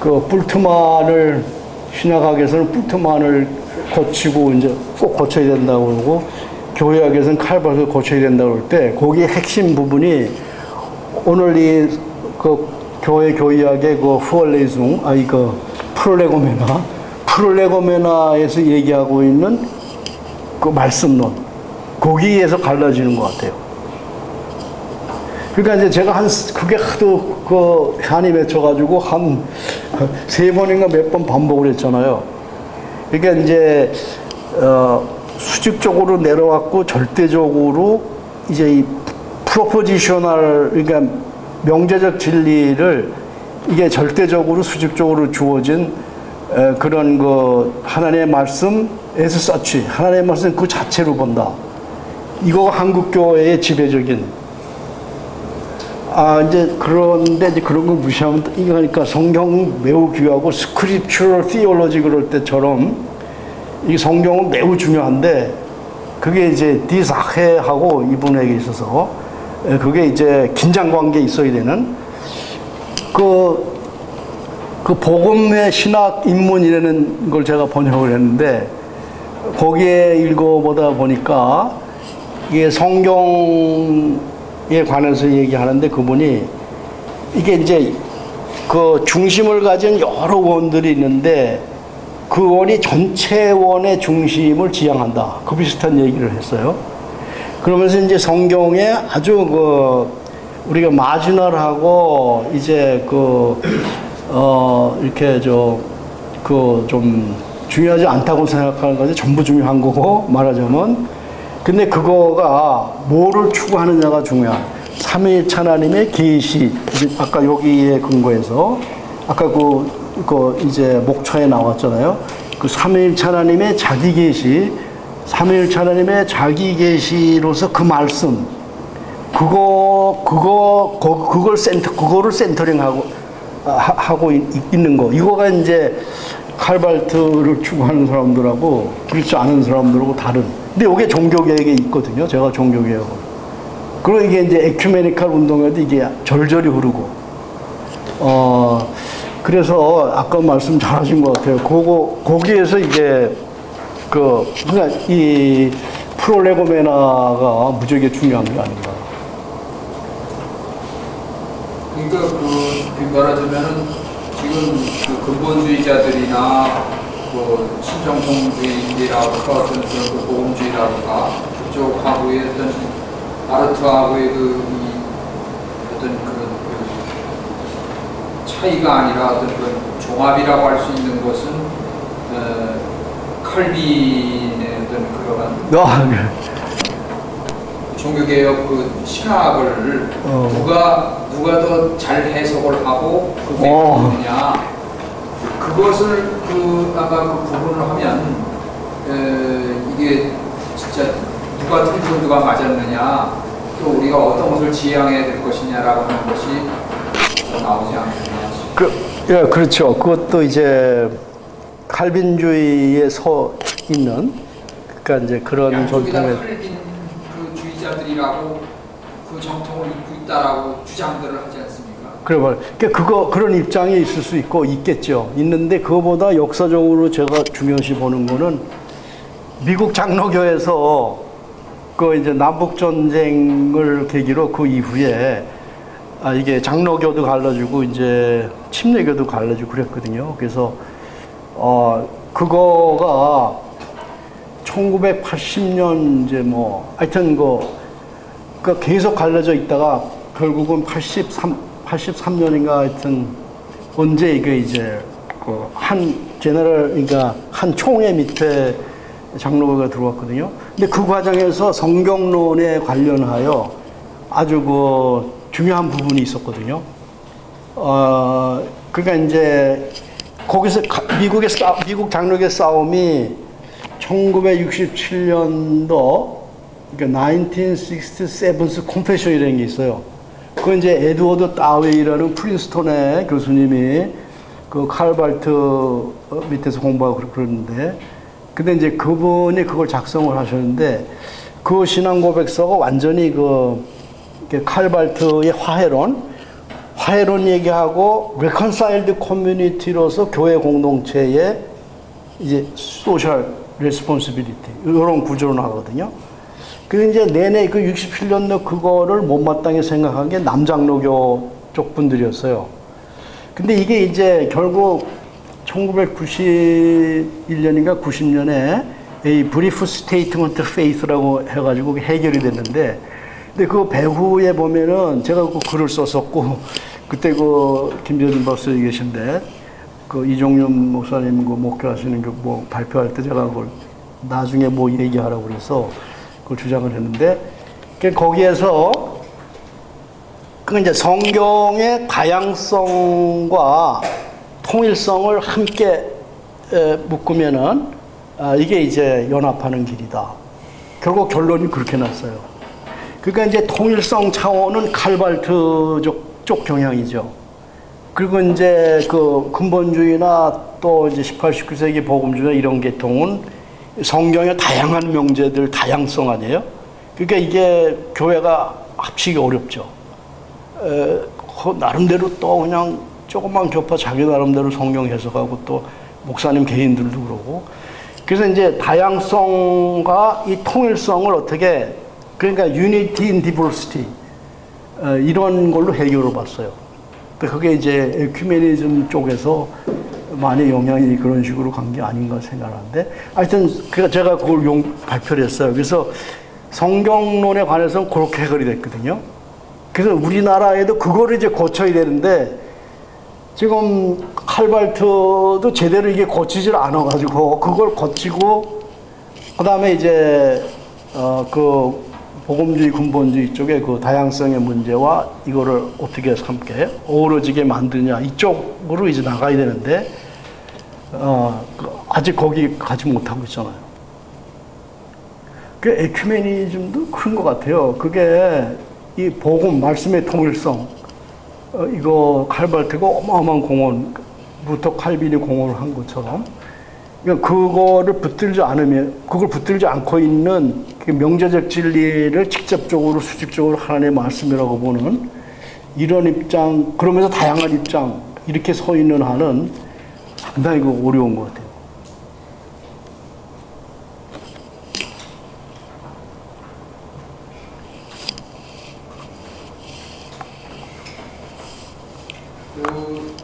그 뿔트만을 신약학에서는 뿔트만을 고치고 이제 꼭 고쳐야 된다고 그러고 교회학에서는 칼발트를 고쳐야 된다고 그럴 때 거기에 핵심 부분이 오늘 이 그 교회 교의학의 그 후얼레이숭 그 프롤레고메나에서 얘기하고 있는 그 말씀론, 거기에서 갈라지는 것 같아요. 그러니까 이제 제가 그게 하도 그 한이 맺혀가지고 한 3번인가 몇 번 반복을 했잖아요. 그러니까 이제, 수직적으로 내려왔고 절대적으로 이제 이 프로포지셔널, 그러니까 명제적 진리를 이게 절대적으로 수직적으로 주어진 그런 그 하나님의 말씀, as such, 하나님의 말씀 그 자체로 본다. 이거가 한국교회의 지배적인. 이제 그런데 이제 그런 거 무시하면 이거 하니까 성경 매우 귀하고 scriptural theology 그럴 때처럼 이 성경은 매우 중요한데 그게 이제 디사헤하고 이분에게 있어서 그게 이제 긴장 관계에 있어야 되는 그 복음의 신학 입문이라는 걸 제가 번역을 했는데 거기에 읽어보다 보니까 이게 성경에 관해서 얘기하는데 그분이 이게 이제 그 중심을 가진 여러 원들이 있는데 그 원이 전체 원의 중심을 지향한다. 그 비슷한 얘기를 했어요. 그러면서 이제 성경에 아주 우리가 마지널하고 이제 이렇게 좀 중요하지 않다고 생각하는 것이 전부 중요한 거고 말하자면 근데 그거가 뭐를 추구하느냐가 중요한 삼위일체 하나님의 계시 아까 여기에 근거해서 아까 이제 목차에 나왔잖아요. 그 삼위일체 하나님의 자기 계시, 삼위일체 하나님의 자기 계시로서 그 말씀, 그거를 센터링하고 있는 거. 이거가 이제 칼발트를 추구하는 사람들하고 그렇지 않은 사람들하고 다른. 근데 이게 종교개혁에 있거든요. 제가 종교개혁을. 그리고 이게 이제 에큐메니칼 운동에도 이게 절절히 흐르고. 그래서 아까 말씀 잘하신 것 같아요. 거기에서 이게 그러니까 이 프롤레고메나가 무지하게 중요한 게 아닌가. 그러니까 말하자면은 지금 근본주의자들이나 신정통주의라든가 어떤 그런 보험주의라든가 그쪽하고의 어떤 아르트하고의 어떤 그런 차이가 아니라 어떤 그런 종합이라고 할 수 있는 것은 칼빈의 어떤 그러한 종교개혁 신학을 누가 더 잘 해석을 하고 그게 뭐냐 그것을 아까 부분을 하면 이게 진짜 누가 틀리고 누가 맞았느냐 또 우리가 어떤 것을 지향해야 될 것이냐라고 하는 것이 나오지 않느냐. 그렇죠. 그것도 이제 칼빈주의에 있는 그러니까 이제 그런 전통의 칼빈 주의자들이라고 그 정통을 입고 있다라고 주장들을 하지 않습니까? 그러니까 그런 입장이 있을 수 있겠죠. 있는데 그거보다 역사적으로 제가 중요시 보는 거는 미국 장로교에서 이제 남북 전쟁을 계기로 그 이후에 이게 장로교도 갈라지고 이제 침례교도 갈라지고 그랬거든요. 그래서 그거가 1980년 이제 하여튼 계속 갈라져 있다가 결국은 83년인가 하여튼 언제 이게 이제 그러니까 한 총회 밑에 장로교가 들어왔거든요. 근데 그 과정에서 성경론에 관련하여 아주 중요한 부분이 있었거든요. 그러니까 이제 거기서 미국 장로교 싸움이 1967년도 그러니까 1967 Confession이라는 게 있어요. 그건 이제 에드워드 다웨이라는 프린스턴의 교수님이 그 칼발트 밑에서 공부하고 그러는데 근데 이제 그분이 그걸 작성을 하셨는데 그 신앙 고백서가 완전히 칼발트의 화해론 얘기하고 reconciled community로서 교회 공동체의 이제 social responsibility 이런 구조로 나가거든요. 그 이제 내내 그 67년도 그거를 못마땅히 생각한 게 남장로교 쪽 분들이었어요. 근데 이게 이제 결국 1991년인가 90년에 이 브리프 스테이트먼트 페이스라고 해가지고 해결이 됐는데, 근데 그 배후에 보면은 제가 그 글을 썼었고, 그때 그 김재준 박사님 계신데, 그 이종윤 목사님 그 목회하시는 그 뭐 발표할 때 제가 그걸 나중에 뭐 얘기하라고 그래서 그걸 주장을 했는데, 거기에서 그 이제 성경의 다양성과 통일성을 함께 묶으면은 이게 이제 연합하는 길이다. 결국 결론이 그렇게 났어요. 그러니까 이제 통일성 차원은 칼발트 쪽 경향이죠. 그리고 이제 그 근본주의나 또 이제 18, 19세기 복음주의 이런 계통은 성경의 다양한 명제들 다양성 아니에요? 그러니까 이게 교회가 합치기 어렵죠. 나름대로 또 그냥 조금만 좁아 자기 나름대로 성경 해석하고 또 목사님 개인들도 그러고. 그래서 이제 다양성과 이 통일성을 어떻게, 그러니까 unity in diversity 이런 걸로 해결을 봤어요. 그게 이제 에큐메니즘 쪽에서 많이 영향이 그런 식으로 간 게 아닌가 생각하는데, 하여튼 제가 그걸 발표를 했어요. 그래서 성경론에 관해서는 그렇게 해결이 됐거든요. 그래서 우리나라에도 그거를 이제 고쳐야 되는데, 지금 칼발트도 제대로 이게 고치질 않아가지고, 그걸 고치고, 그 다음에 이제, 그 복음주의, 근본주의 쪽에 그 다양성의 문제와 이거를 어떻게 해서 함께 어우러지게 만드냐, 이쪽으로 이제 나가야 되는데, 아직 거기 가지 못하고 있잖아요. 그 에큐메니즘도 그런 것 같아요. 그게 이 복음, 말씀의 통일성, 이거 칼발트가 어마어마한 공헌부터 칼빈이 공헌을 한 것처럼, 그러니까 그거를 붙들지 않으면, 그걸 붙들지 않고 있는 그 명제적 진리를 직접적으로 수직적으로 하나님의 말씀이라고 보는 이런 입장, 그러면서 다양한 입장 이렇게 서 있는 한은 상당히 어려운 것 같아요.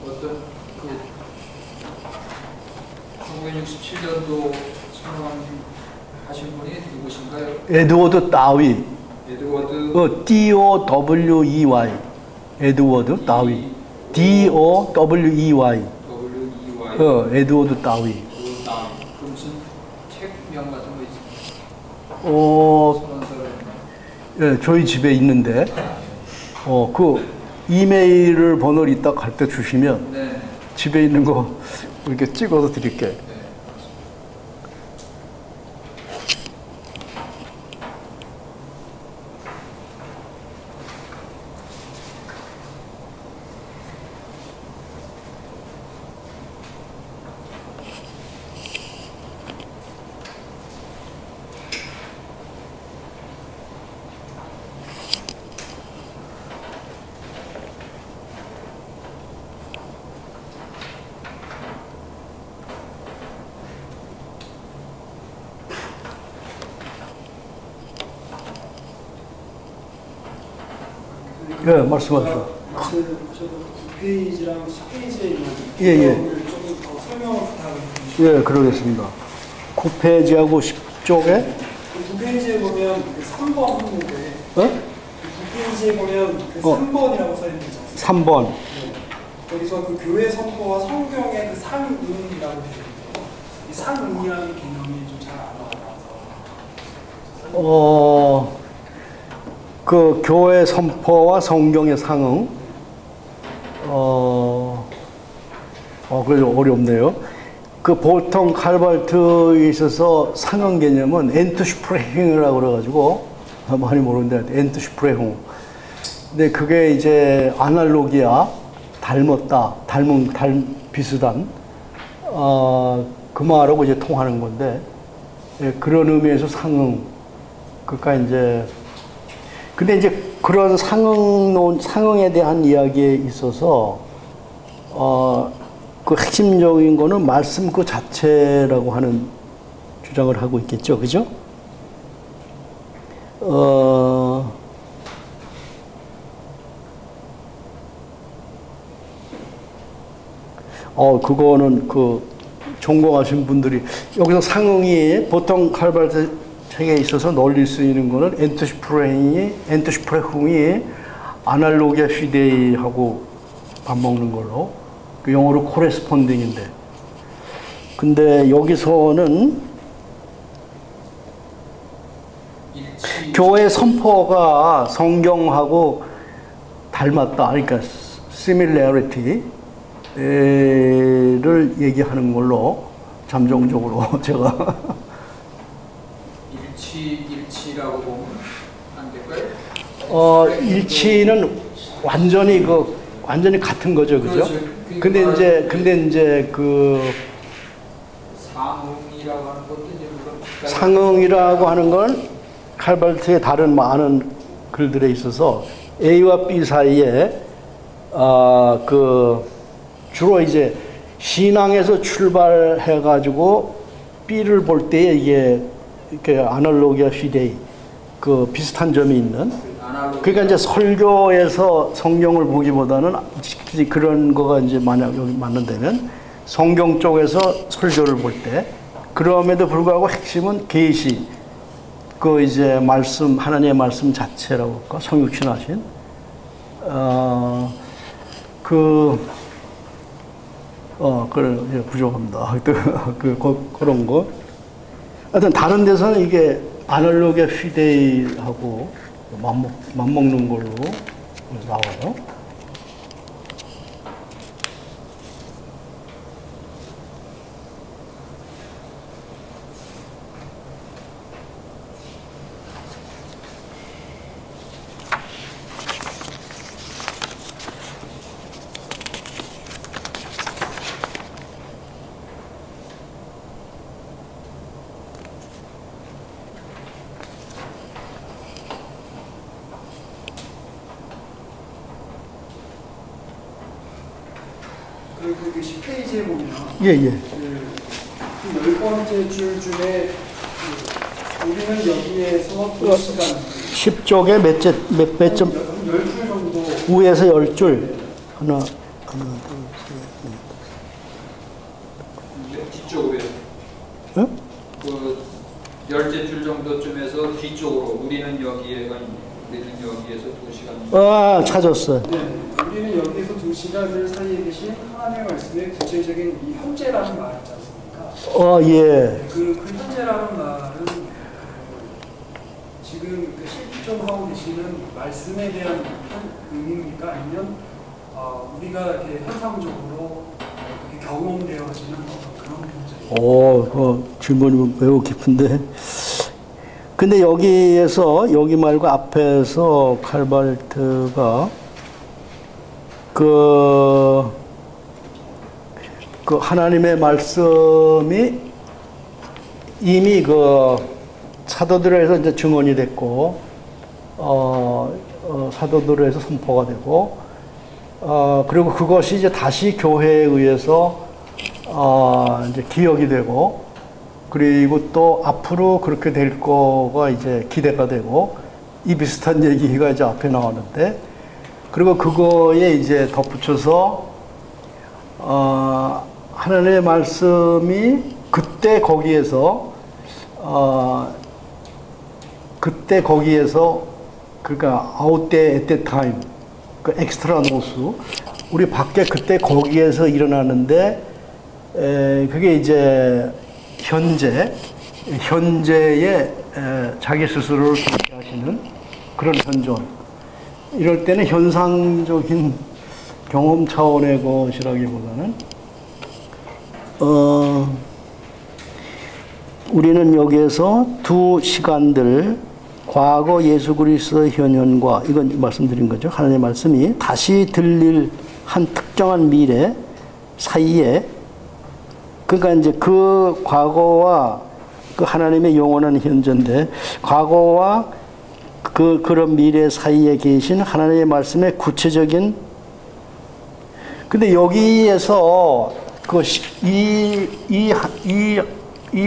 어떤 1967년도 창원하신 분이 누구신가요? 에드워드 다위. 에드워드 D-O-W-E-Y. 에드워드 다위. D-O-W-E-Y. 에드워드 다위. 그 무슨 책명 같은 거 있습니까? 예, 저희 집에 있는데, 그 이메일을 번호를 이따 갈 때 주시면, 네. 집에 있는 거 이렇게 찍어서 드릴게. 예, 말씀하시죠. 말씀하셔도 9페이지랑 10페이지에 있는 예. 조금 더 설명을 부탁드립니다. 예, 그러겠습니다. 9페이지하고 10쪽에 9페이지에 보면 그 3번 항목에 9페이지에 보면 그 3번이라고 써 있는 거 3번. 네. 거기서 그 교회 선포와 성경의 그 상응이라고 되어 있는데요. 이 상응이라는 개념이 좀 잘 안 나와서 그 교회 선포와 성경의 상응. 그래서 어렵네요. 그 보통 칼발트에 있어서 상응 개념은 엔트슈프레흥이라고 그래가지고 많이 모르는데 엔트슈프레흥. 근데 그게 이제 아날로기야, 닮았다, 비슷한 그 말하고 이제 통하는 건데, 예, 그런 의미에서 상응. 그러니까 이제 근데 이제 그런 상응에 대한 이야기에 있어서 그 핵심적인 거는 말씀 그 자체라고 하는 주장을 하고 있겠죠, 그죠? 그거는 그 전공하신 분들이 여기서 상응이 보통 칼발트 책에 있어서 널리 쓰이는 거는 엔트슈프레흥이 아날로기아 휘데이하고 맞먹는 걸로 그 영어로 코레스폰딩인데 근데 여기서는 교회 선포가 성경하고 닮았다 그러니까 similarity를 얘기하는 걸로 잠정적으로 제가 일치라고 보면 안 될까요? 일치는 완전히 같은 거죠, 그죠? 그렇죠. 근데 이제 그 상응이라고 하는 것도 이제 물론 상응이라고 하는 건 칼발트의 다른 많은 글들에 있어서 A와 B 사이에 그 주로 이제 신앙에서 출발해 가지고 B를 볼 때에 이게 이렇게 아날로기아 휘데이 그 비슷한 점이 있는 그러니까 이제 설교에서 성경을 보기보다는 그런 거가 이제 만약 여기 맞는다면 성경 쪽에서 설교를 볼 때 그럼에도 불구하고 핵심은 계시 그 이제 말씀 하나님의 말씀 자체라고 할까 성육신하신 그래 부족합니다. 그런 거. 하여튼 다른 데서는 이게 아날로기아 휘데이하고 맞먹는 걸로 나와요. 그 10페이지에 보면 예. 그 10번째 줄 중에 우리는 여기에서 2시간 10쪽에 몇 점? 10줄 정도 위에서 10줄. 하나, 둘, 셋. 뒤쪽으로요. 응? 그 10째 줄 정도쯤에서 뒤쪽으로 우리는 여기에서 2시간. 찾았어요. 네, 우리는 여기에서 2시간을 사이에 계신 하나님의 말씀의 구체적인 이 현재라는 말 있지 않습니까? 예. 그 현재라는 말은 지금 실존하고 계시는 말씀에 대한 의미입니까? 아니면 우리가 이렇게 현상적으로 이렇게 경험되어지는 그런 문제입니까? 그 질문이 매우 깊은데. 근데 여기 말고 앞에서 칼발트가 그 하나님의 말씀이 이미 그 사도들에서 이제 증언이 됐고, 사도들에서 선포가 되고, 그리고 그것이 이제 다시 교회에 의해서 이제 기억이 되고, 그리고 또 앞으로 그렇게 될 거가 이제 기대가 되고, 이 비슷한 얘기가 이제 앞에 나왔는데, 그리고 그거에 이제 덧붙여서, 하나님의 말씀이 그때 거기에서, 그러니까 out there at that time, 그 엑스트라 노스, 우리 밖에 그때 거기에서 일어나는데, 그게 이제 현재의 자기 스스로를 하시는 그런 현존. 이럴 때는 현상적인 경험 차원의 것이라기보다는, 우리는 여기에서 두 시간들, 과거 예수 그리스도의 현현과, 이건 말씀드린 거죠. 하나님의 말씀이 다시 들릴 한 특정한 미래 사이에, 그러니까 이제 그 과거와 그 하나님의 영원한 현재인데, 과거와 그런 미래 사이에 계신 하나님의 말씀의 구체적인, 근데 여기에서 이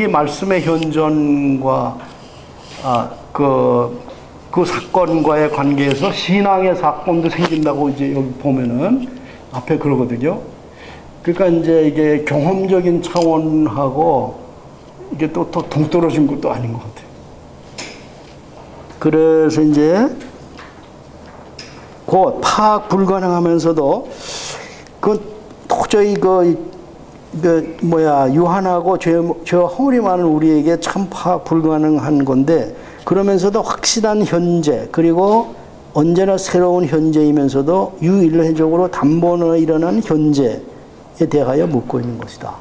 말씀의 현존과 그 사건과의 관계에서 신앙의 사건도 생긴다고 이제 여기 보면은 앞에 그러거든요. 그러니까 이제 이게 경험적인 차원하고 이게 또 동떨어진 것도 아닌 것 같아요. 그래서 이제 곧 파악 불가능하면서도 그 도저히 유한하고 저 허물이 많은 우리에게 참 파악 불가능한 건데, 그러면서도 확실한 현재, 그리고 언제나 새로운 현재이면서도 유일회적으로 단번에 일어난 현재에 대하여 묻고 있는 것이다.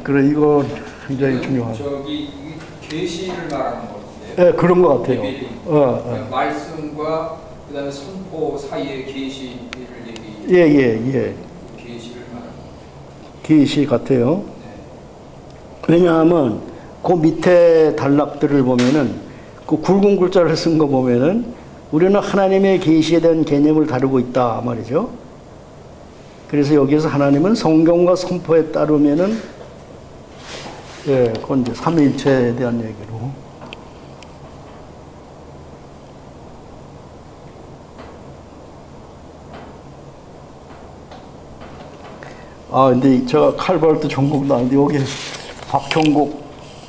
그래, 이거 굉장히 중요하죠. 저기 계시를 말하는 건데요. 네, 그런 것 같아요. 말씀과 그다음에 선포 사이의 계시를 얘기. 예. 계시를 말하는. 계시 같아요. 왜냐하면 그 밑에 단락들을 보면은 그 굵은 글자를 쓴 거 보면은 우리는 하나님의 계시에 대한 개념을 다루고 있다 말이죠. 그래서 여기서 하나님은 성경과 선포에 따르면은 그건 이제 삼위일체에 대한 얘기로. 근데 제가 칼발트 전공도 아닌데 여기 박형국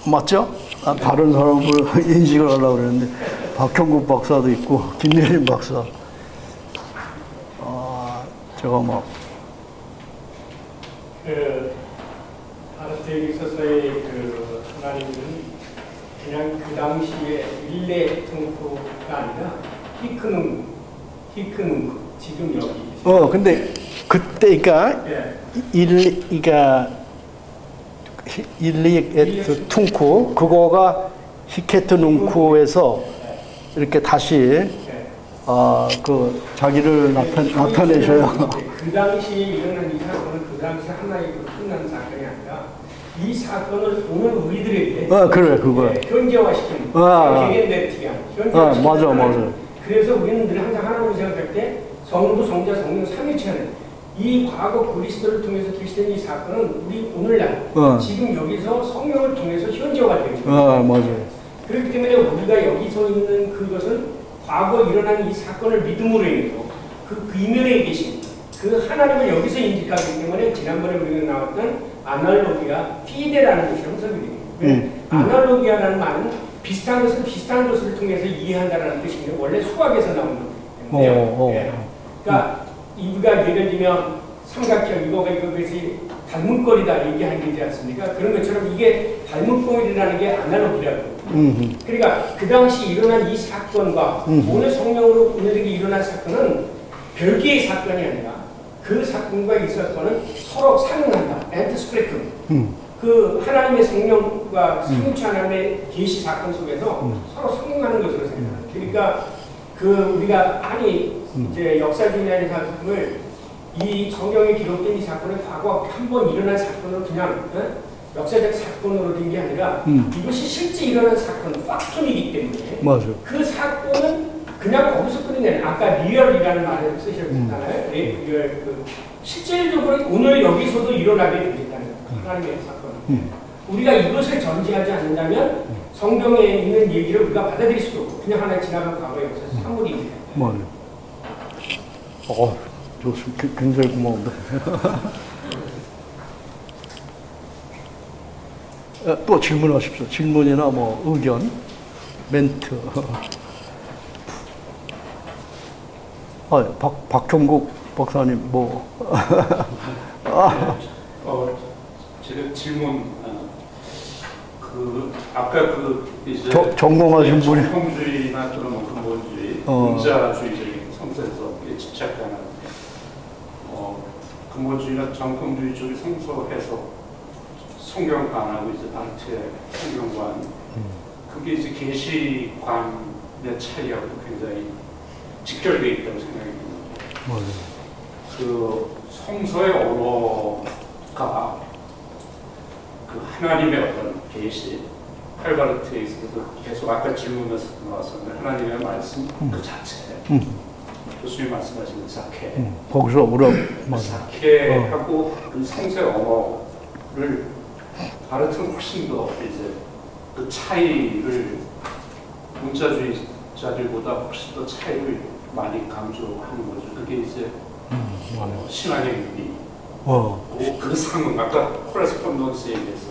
맞죠? 다른 사람을 인식을 하려고 그랬는데 박형국 박사도 있고 김예림 박사. 제가 막 아르테에 있어서의 하나님은 그냥 그 당시에 일례 통포가 아니라 히크눈 지금 여기. 근데 그때가 일리에트 퉁쿠 그거가 히케트 눈쿠에서 이렇게 다시 자기를 나타내셔요. 그 당시에 일어난 이 사건은 그 당시 하나의 끝난 사건이 아니라 이 사건을 오늘 우리들에게 그거 현재화시키는 개겐데티가 맞아. 그래서 우리는 늘 항상 하나님을 생각할 때 성부, 성자, 성령 삼위체는 이 과거 그리스도를 통해서 계시된 이 사건은 우리 오늘날 지금 여기서 성령을 통해서 현재화가 되죠. 맞아요. 그렇기 때문에 우리가 여기서 있는 그것은 과거 일어난 이 사건을 믿음으로 인해서 그 이면에 계신 그 하나님을 여기서 인식하기 때문에 지난번에 우리가 나왔던 아날로기아 피데라는 것이 형성이 됩니다. 아날로기아라는 말은 비슷한 것은 비슷한 것을 통해서 이해한다는 뜻인데 원래 수학에서 나오는 거기 때문에 그러니까 우리가 예를 들면 삼각형 이것이 닮은꼴이다 얘기하는 게 있지 않습니까? 그런 것처럼 이게 닮은꼴이라는 게 아날로기라고. 그러니까 그 당시 일어난 이 사건과 오늘 성령으로 우리에게 일어난 사건은 별개의 사건이 아니라 그 사건과 이 사건은 서로 상응한다. 엔트스프레크. 그 하나님의 성령과 삼위체 하나님의 계시 사건 속에서 서로 상응하는 것으로 생각합니다. 그러니까 우리가 이제 역사주의라는 사건을 이 성경에 기록된 이 사건은 과거 한 번 일어난 사건으로 그냥 역사적 사건으로 된 게 아니라 이것이 실제 일어난 사건, 팍톤이기 때문에 맞아요. 그 사건은 그냥 거기서 끝이 아니라 아까 리얼이라는 말을 쓰셨잖아요. 리얼, 실질적으로 오늘 여기서도 일어나게 되겠다는 하나님의 사건. 우리가 이것을 전제하지 않는다면 성경에 있는 얘기를 우리가 받아들일 수도 없고 그냥 하나 지나간 과거 역사 사물입니다. 맞아요. 좋습니다. 굉장히 고마운데. 또 질문하십시오. 질문이나 뭐 의견, 멘트. 박형국 박사님 뭐. 제가 질문 아까 이제 전공하신 분이 정통주의나 또는 근본주의, 문자주의적인 성서에서 집착하는 근본주의나 정통주의 쪽이 성서해서 성경관하고 이제 바르트의 성경관 그게 이제 계시관의 차이하고 굉장히 직결되어 있다고 생각이 듭니다. 맞아요. 그 성서의 언어가 그 하나님의 어떤 계시, 칼바르트에 있어서 계속 아까 질문에서 나왔었는데 하나님의 말씀 그 자체, 교수님 말씀하신 사케, 거기서 사케하고 그 성서의 언어를 바르트는 훨씬 더 이제 그 차이를 문자주의자들보다 훨씬 더 차이를 많이 강조하는 거죠. 그게 이제 신앙의 유비. 어. 그 상응, 아까 코레스폰던스 얘기했어.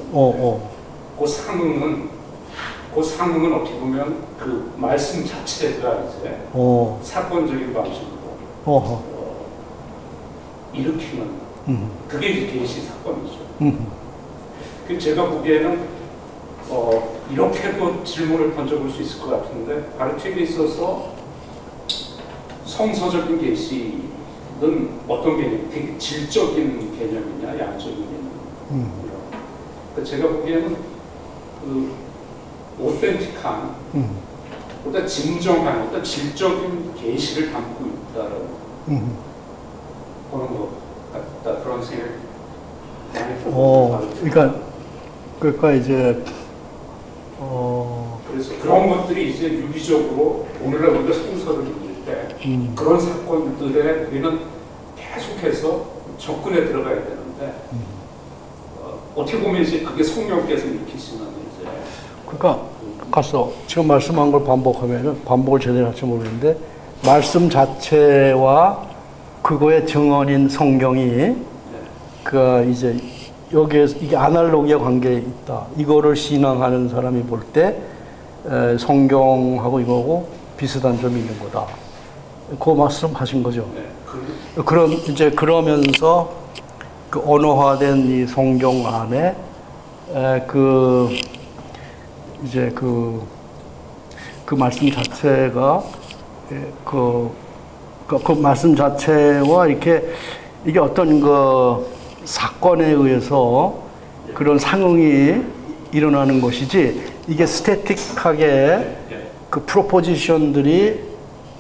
그 상응은 어떻게 보면 그 말씀 자체가 이제 사건적인 방식으로 일으키는 그게 이제 계시 사건이죠. 그 제가 보기에는 이렇게도 질문을 던져볼 수 있을 것 같은데 바르트에게 있어서 성서적인 계시는 어떤 개념? 되게 질적인 개념이냐, 양적인 개념이냐. 제가 보기에는 그 오센틱한, 보다 진정한 어떤 질적인 계시를 담고 있다라고 보는 것 같다, 그런 생각이 많이 듭니다. 그러니까 이제 그래서 그런 것들이 이제 유기적으로 오늘날 우리가 성서를 읽을 때 그런 사건들에 우리는 계속해서 접근해 들어가야 되는데 어떻게 보면 이제 그게 성령께서 일으키시는 이제 그러니까 가서 지금 말씀한 걸 반복하면은 반복을 제대로 할지 모르는데 말씀 자체와 그거의 증언인 성경이 그 이제 여기에서 이게 아날로기의 관계에 있다. 이거를 신앙하는 사람이 볼 때 성경하고 이거하고 비슷한 점이 있는 거다. 그 말씀하신 거죠. 그럼 이제 그러면서 그 언어화된 이 성경 안에 그 이제 그 말씀 자체가 그 말씀 자체와 이렇게 이게 어떤 그 사건에 의해서 그런 상응이 일어나는 것이지 이게 스태틱하게 그 프로포지션들이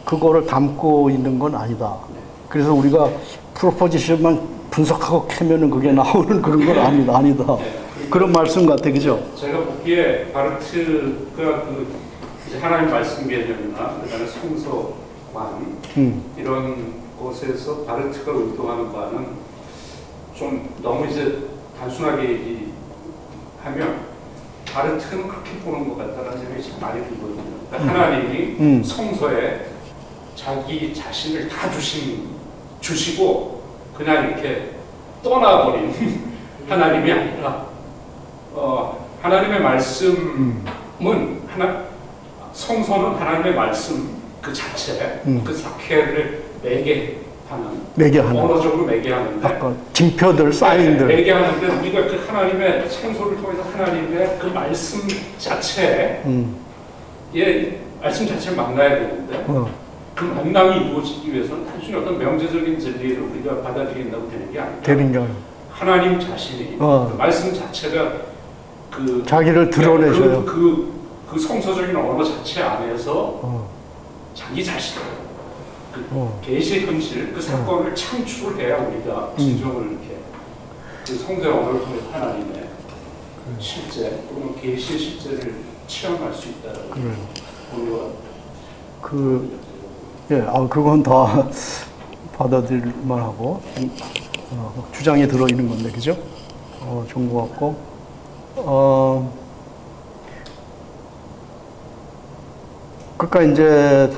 그거를 담고 있는 건 아니다. 그래서 우리가 프로포지션만 분석하고 캐면은 그게 나오는 그런 건 아니다. 그런 말씀 같아, 그죠? 제가 보기에 바르트가 그 이제 하나님 말씀 개념이나 그다음에 성서관 이런 곳에서 바르트가 의도하는 바는 좀 너무 이제 단순하게 얘기하면 바르트는 그렇게 보는 것 같다는 생각이 참 많이 들거든요. 그러니까 하나님이 성서에 자기 자신을 다 주시고 그냥 이렇게 떠나버린 하나님이 아니라 하나님의 말씀은 성서는 하나님의 말씀 그 자체 그 사케를 매개하는 언어적으로 매개하는데 아까 징표들, 사인들 매개하는데 우리가 그 하나님의 성소를 통해서 하나님의 그 말씀 자체에 말씀 자체를 만나야 되는데 그 만남이 이루어지기 위해서는 단순히 어떤 명제적인 진리를 우리가 받아들인다고 되는 게 아니라 하나님 자신이 그 말씀 자체가 그 자기를 드러내셔요. 그 성서적인 언어 자체 안에서 자기 자신을 계시의 현실, 그 사건을 창출을 해야 우리가 진정을 이렇게 그 성서의 언어를 통해서 하나님의 실제 또는 계시의 실제를 체험할 수 있다라고 보는 것 같아요. 그건 다 받아들일 만하고 주장이 들어있는 건데, 그죠? 좋은 것 같고 그러니까 이제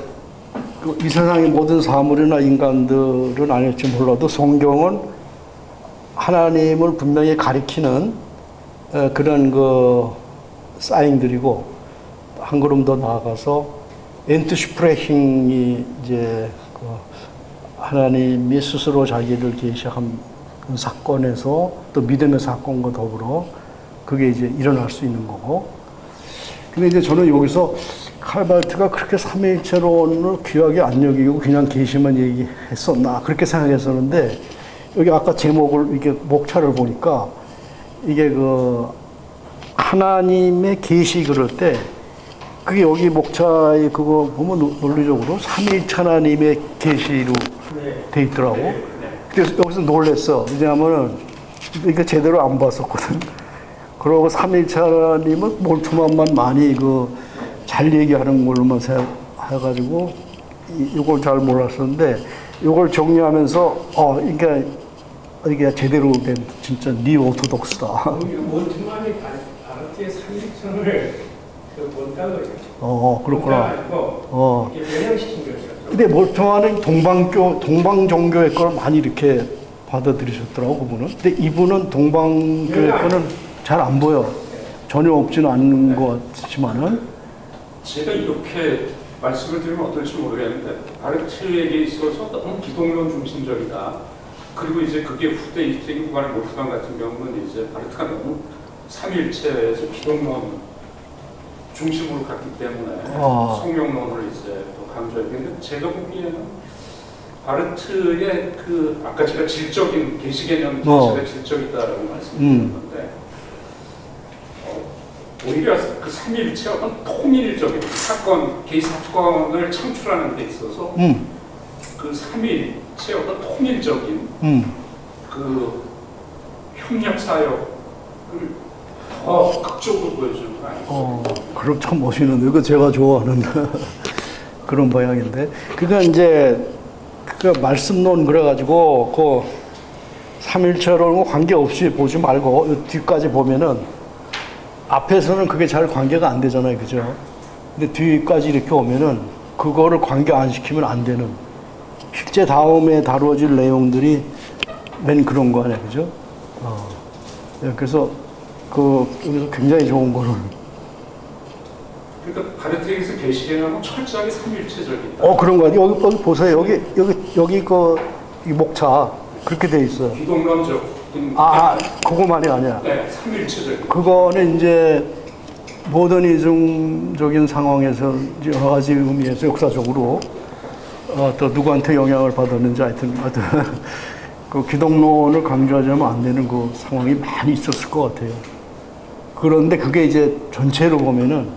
이 세상의 모든 사물이나 인간들은 아닐지 몰라도 성경은 하나님을 분명히 가리키는 그런 그 사인들이고 한 걸음 더 나아가서 엔트슈프레싱이 이제 그 하나님이 스스로 자기를 계시한 사건에서 또 믿음의 사건과 더불어 그게 이제 일어날 수 있는 거고. 근데 이제 저는 여기서 칼발트가 그렇게 삼위일체론을 귀하게 안 여기고 그냥 계시만 얘기했었나 그렇게 생각했었는데 여기 아까 제목을 이렇게 목차를 보니까 이게 그 하나님의 계시 그럴 때 그게 여기 목차에 그거 보면 논리적으로 삼위일체 하나님의 계시로 돼 있더라고. 그래서 여기서 놀랬어. 왜냐하면은 이게 제대로 안 봤었거든. 그러고 삼위일체 하나님은 몰트만만 많이 잘 얘기하는 걸로만 해가지고 이걸 잘 몰랐었는데 이걸 정리하면서 이게 제대로 된 진짜 니오토독스다. 몰트만이 바르트의 삼위일체론을 그 뭔가 그래요. 그렇구나. 가지고 이렇게 변형시킨 거죠. 근데 몰트만은 동방 종교의 걸 많이 이렇게 받아들이셨더라고 그분은. 근데 이분은 동방교의 거는 잘 안 보여. 전혀 없지는 않은 것 같지만은. 제가 이렇게 말씀을 드리면 어떨지 모르겠는데 바르트에게 있어서 너무 기독론 중심적이다. 그리고 이제 그게 후대 20세기 후반의 몰트만 같은 경우는 이제 바르트가 너무 삼위일체에서 기독론 중심으로 갔기 때문에 성령론을 이제 또 강조했는데 제가 보기에는 바르트의 그 아까 제가 질적인 계시 개념 자체가 질적이다라고 말씀드렸는데 오히려 그 삼위일체가 어떤 통일적인 사건, 개인 사건을 창출하는 데 있어서 그 삼위일체의 어떤 통일적인 그 협력 사역을 더 극적으로 보여주는 거 아니에요? 그럼 참 멋있는데 이거 제가 좋아하는 그런 방향인데 그러니까 이제 그 말씀론 그래가지고 그 삼일체로 관계없이 보지 말고 뒤까지 보면은 앞에서는 그게 잘 관계가 안 되잖아요, 그죠? 근데 뒤까지 이렇게 오면은 그거를 관계 안 시키면 안 되는 실제 다음에 다루어질 내용들이 맨 그런 거 아니에요, 그죠? 그래서 여기서 굉장히 좋은 거를. 그러니까 바르트에게서 계시 개념은 철저하게 삼위일체적이다. 그런 거 같아요. 여기 보세요. 여기 이 목차 그렇게 돼 있어요. 기독론적. 그거만이 아니야. 네, 삼위일체적. 그거는 이제 모더니즘적인 상황에서 여러 가지 의미에서 역사적으로 또 누구한테 영향을 받았는지 하여튼 그 기독론을 강조하자면 안 되는 그 상황이 많이 있었을 것 같아요. 그런데 그게 이제 전체로 보면은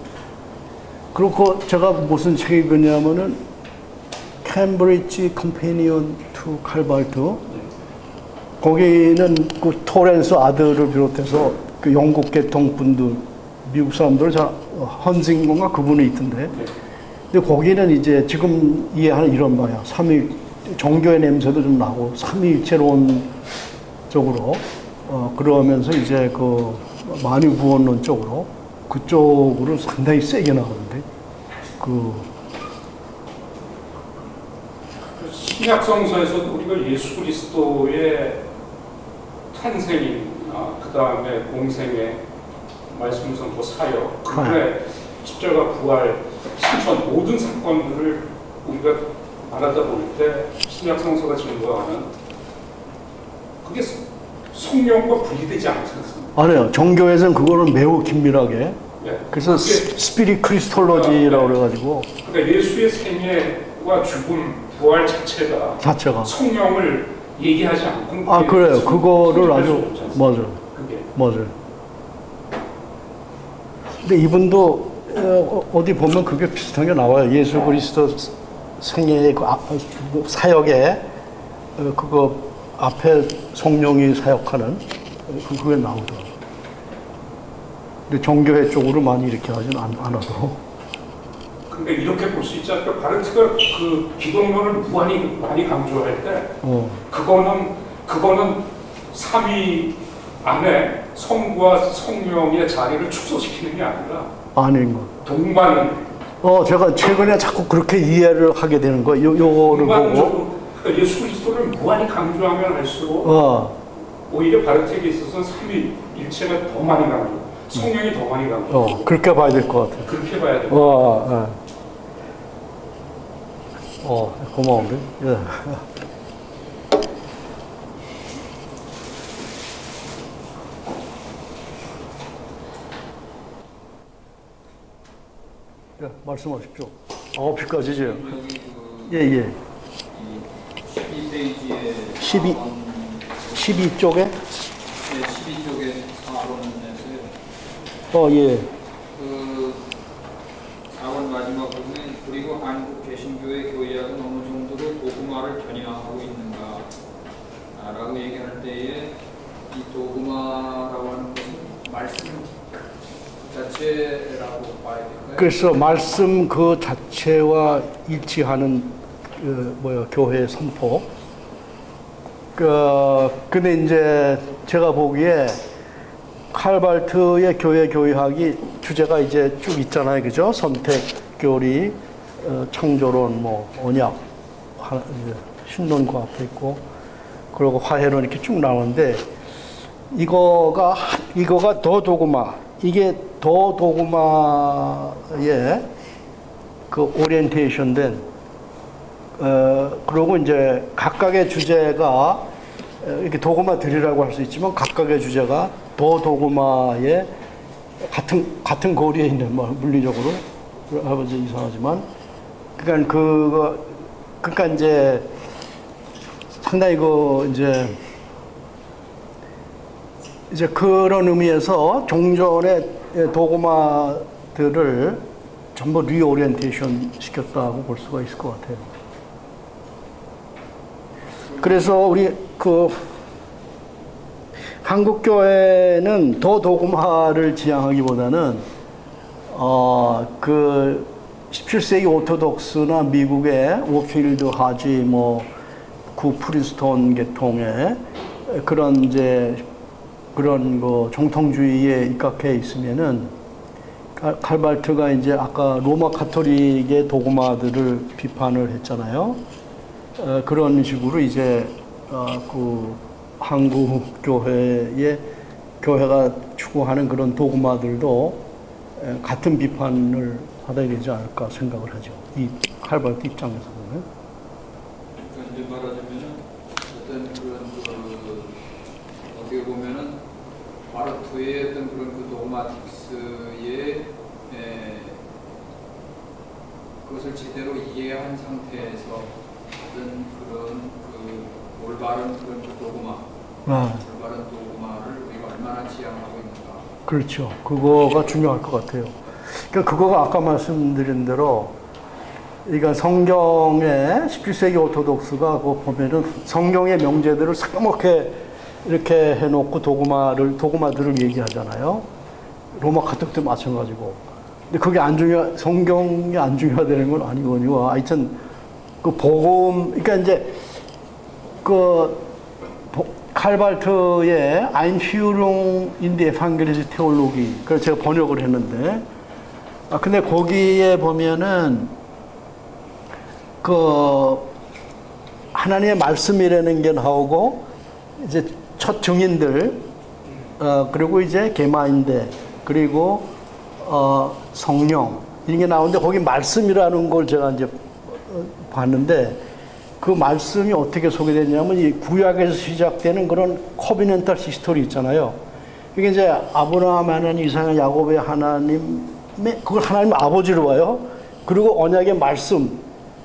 그렇고 제가 무슨 책을 읽었냐면은 캠브리지 컴패니언 투 칼발트 거기는 그 토렌스 아들을 비롯해서 그 영국 계통 분들 미국 사람들 잘 헌징건가 그분이 있던데 근데 거기는 이제 지금 이해하는 이런 거야. 종교의 냄새도 좀 나고 삼위일체론 쪽으로 그러면서 이제 그 만유구원론 쪽으로 그쪽으로 상당히 세게 나가는데 신약성서에서도 우리가 예수 그리스도의 탄생이나 그 다음에 공생의 말씀 선포 사역, 그의 십자가 부활, 신천 모든 사건들을 우리가 말하다 볼 때 신약성서가 증거하는 그게 성령과 분리되지 않지 않습니까? 아니요. 정교에서는 그거는 매우 긴밀하게. 네. 그래서 스피릿 크리스톨로지라고 그래가지고. 그러니까 예수의 생애와 죽음, 부활 자체가 성령을 얘기하지 않고. 그래요. 그거를 아주 맞아요. 맞아요. 근데 이분도 어디 보면 그게 비슷한 게 나와요. 예수 그리스도 생애의 그 사역에 그거 앞에 성령이 사역하는 그게 나오더라고요. 근데 종교회 쪽으로 많이 이렇게 하진 않아도. 근데 이렇게 볼 수 있지 않을까? 바르트가 그 기독론을 무한히 많이 강조할 때 그거는 삼위 안에 성부와 성령의 자리를 축소시키는 게 아니라 아닌 거. 동반. 제가 최근에 자꾸 그렇게 이해를 하게 되는 거예요. 요거를 보고. 그러니까 예수 그리스도를 무한히 강조하면 할수록 오히려 바르트에게 있어서는 삼위일체가 더 많이 강조, 성령이 더 많이 강조. 그렇게 봐야 될 것 같아요. 그렇게 봐야 될 것 같아요. 고마운데. 예. 예, 말씀하십시오. 9시까지죠. 예. 12페이지에 12쪽에? 네, 12쪽에 4번에서요. 예. 그 4번 마지막 부분에 그리고 한국 개신교의 교회학은 어느 정도로 도구마를 변형하고 있는가 라고 얘기할 때에 이 도구마라고 하는 것은 말씀 자체라고 봐야 될까요? 그래서 말씀 그 자체와 일치하는 교회 선포. 근데 이제 제가 보기에 칼발트의 교회 교의학이 주제가 이제 쭉 있잖아요, 그죠? 선택, 교리, 창조론, 뭐 언약, 신론과 앞에 있고, 그리고 화해론 이렇게 쭉 나오는데 이거가 더 도그마, 이게 더 도그마의 그 오리엔테이션된 그리고 이제 각각의 주제가 이렇게 도그마들이라고 할 수 있지만 각각의 주제가 더 도그마의 같은 거리에 있는 뭐 물리적으로 아버지 이상하지만 그러니까 이제 상당히 이제 그런 의미에서 종전의 도그마들을 전부 리오리엔테이션 시켰다고 볼 수가 있을 것 같아요. 그래서 우리 한국 교회는 더 도그마를 지향하기보다는 17세기 오토독스나 미국의 오필드 하지 뭐 프리스톤 계통의 그런 정통주의에 입각해 있으면은 칼발트가 이제 아까 로마 카톨릭의 도그마들을 비판을 했잖아요. 그런 식으로 이제 한국 교회가 추구하는 그런 도그마들도 같은 비판을 받아야 되지 않을까 생각을 하죠. 이 칼발트 입장에서 보면. 그러니까 이제 말하자면은 어떤 어떻게 보면은 바르트의 어떤 그런 도그마틱스의 그것을 제대로 이해한 상태에서 어떤 그런 올바른 그런 도그마, 올바른 도그마를 우리가 얼마나 지향하고 있는가. 그렇죠. 그거가 중요할 것 같아요. 그러니까 그거가 아까 말씀드린 대로, 그러니까 성경에 17세기 오토독스가 그거 보면은 성경의 명제들을 새까맣게 이렇게 해놓고 도그마들을 얘기하잖아요. 로마 카톨릭도 마찬가지고. 근데 그게 성경이 안 중요하다는 건 아니거니와 하여튼 그러니까 이제 칼발트의 Einführung in die evangelische Theologie, 그걸 제가 번역을 했는데, 근데 거기에 보면은 하나님의 말씀이라는 게 나오고, 이제 첫 증인들, 그리고 이제 게마인데, 그리고 성령 이런 게 나오는데 거기 말씀이라는 걸 제가 이제 봤는데 그 말씀이 어떻게 소개되냐면 이 구약에서 시작되는 그런 코비넨탈 히스토리 있잖아요. 이게 이제 아브라함 하나님, 이삭, 야곱의 하나님의 그걸 하나님 아버지로 봐요. 그리고 언약의 말씀.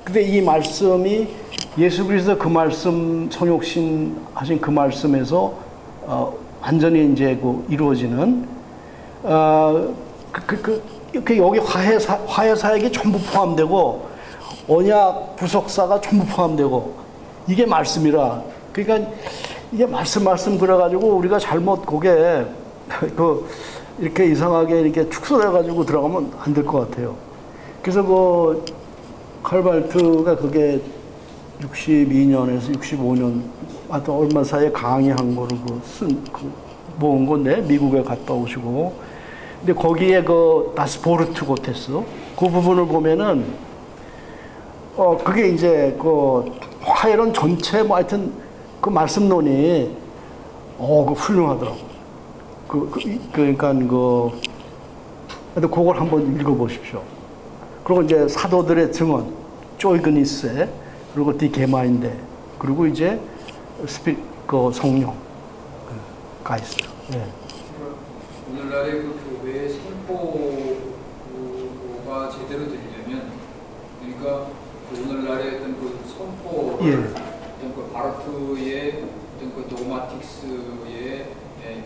근데 이 말씀이 예수 그리스도 그 말씀 성육신 하신 그 말씀에서 완전히 이제 이루어지는 여기 화해 사역이 전부 포함되고 언약 부속사가 전부 포함되고 이게 말씀이라. 그러니까 이게 말씀 그래가지고 우리가 잘못 그게 이렇게 이상하게 이렇게 축소돼가지고 들어가면 안 될 것 같아요. 그래서 칼발트가 그게 62년에서 65년 하여튼 얼마 사이에 강의한 거를 모은 건데 미국에 갔다 오시고 근데 거기에 다스 보르트 고테스 그 부분을 보면은 그게 이제 화해론 전체 뭐 하여튼 그 말씀론이 훌륭하더라고. 그러니까 하여튼 그걸 한번 읽어보십시오. 그리고 이제 사도들의 증언, 쪼이그니스에 그리고 디게마인데 그리고 이제 성령, 가이스트. 예. 오늘날의 그 교회의 선포가 제대로 되려면, 그러니까 오늘날의 어떤 그 선포를 어떤 그 바르트의 어떤 그 도그마틱스에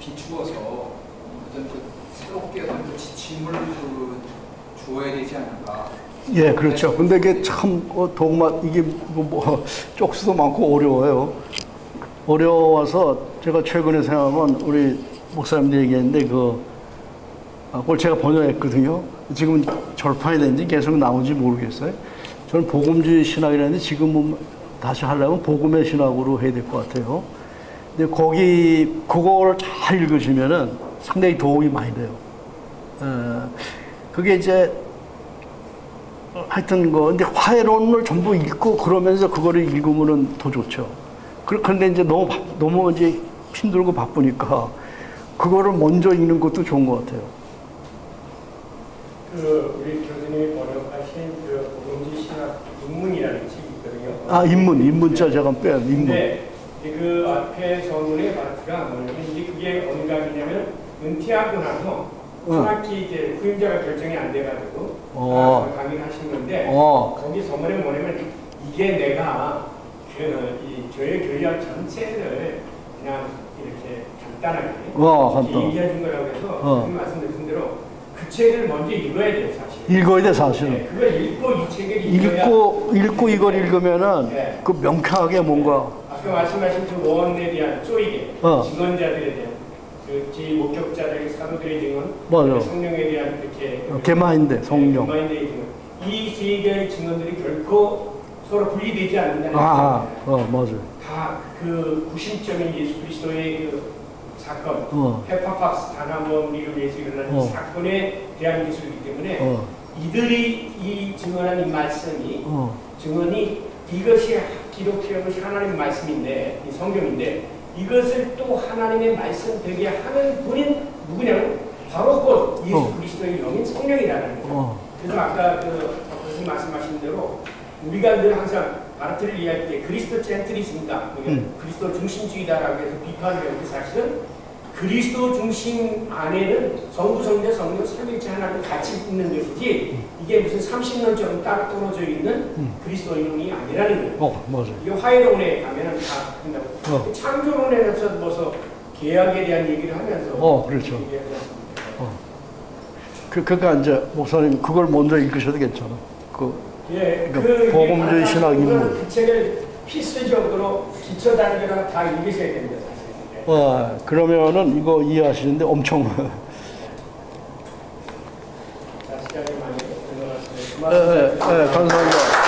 비추어서 어떤 그 새롭게 어떤 그 지침을 주어야 되지 않을까. 예, 그렇죠. 근데 이게 참 이게 쪽수도 많고 어려워요. 어려워서 제가 최근에 생각하면 우리 목사님들 얘기했는데 그걸 제가 번역했거든요. 지금 절판이 됐는지 계속 나오는지 모르겠어요. 저는 복음주의 신학이라는데 지금은 다시 하려면 복음의 신학으로 해야 될 것 같아요. 근데 그걸 잘 읽으시면은 상당히 도움이 많이 돼요. 그게 이제 하여튼 근데 화해론을 전부 읽고 그러면서 그거를 읽으면은 더 좋죠. 그런데 이제 너무 이제 힘들고 바쁘니까 그거를 먼저 읽는 것도 좋은 것 같아요. 우리 교수님이 번역하신 오롱지 신학 입문이라는 책이 있거든요. 아, 입문자 제가 빼요. 입문. 근데 그 앞에 서문의 파트가 뭐냐면 이제 그게 어느 각이냐면 은퇴하고 나서 한 학기 이제 후임자가 결정이 안 돼가지고 강의를 하신 건데 거기 서문에 뭐냐면 이게 내가 이 교회 교리학 전체를 그냥 이렇게 간단하게 얘기해 준 거라고 해서 말씀드린 대로 그 책을 먼저 읽어야 돼요, 사실. 읽어야 돼, 사실은. 네, 그걸 읽고 이 책을 읽고 이걸 읽으면은 네. 그 명쾌하게 뭔가. 아까 말씀하신 그 원에 대한 쪼이게, 증언자들에 대한 그 제 목격자들, 사도들의 증언, 맞아. 성령에 대한 이렇게 개마인데, 성령. 개마인데의 증언. 이 세 개의 증언들이 결코 서로 분리되지 않는다는 맞아요. 다 그 구심점인 예수 그리스도의 그 사건, 페파팍스 단함범리를 위해서 일어나는 사건에 대한 기술이기 때문에 이들이 이 증언한 이 말씀이 증언이 이것이 기독교의 것이 하나님의 말씀인데 이 성경인데 이것을 또 하나님의 말씀 되게 하는 분인 누구냐면 바로 곧 예수 그리스도의 영인 성령이라는 거죠. 그래서 아까 교수님 말씀하신 대로 우리가 늘 항상 바르트를 이해할 때 그리스도 젠트리즘이다, 그리스도 중심주의다라고 해서 비판을 하는데 사실은 그리스도 중심 안에는 성부, 성자, 성령, 삼위일체 하나님 같이 있는 것이지 이게 무슨 30년처럼 따로 떨어져 있는 그리스도인이 아니라는 거예요. 맞아요. 이게 화해론에 가면은 다 된다고. 창조론에서 뭐서 계약에 대한 얘기를 하면서 그렇죠. 그러니까 이제 목사님 그걸 먼저 읽으셔도 괜찮아. 복음주의 신학 입문. 그 책을 필수적으로 기초 단계로 다 읽으셔야 됩니다, 사실. 그러면은 이거 이해하시는데 엄청. 시간이 많이 들어갔습니다. 감사합니다.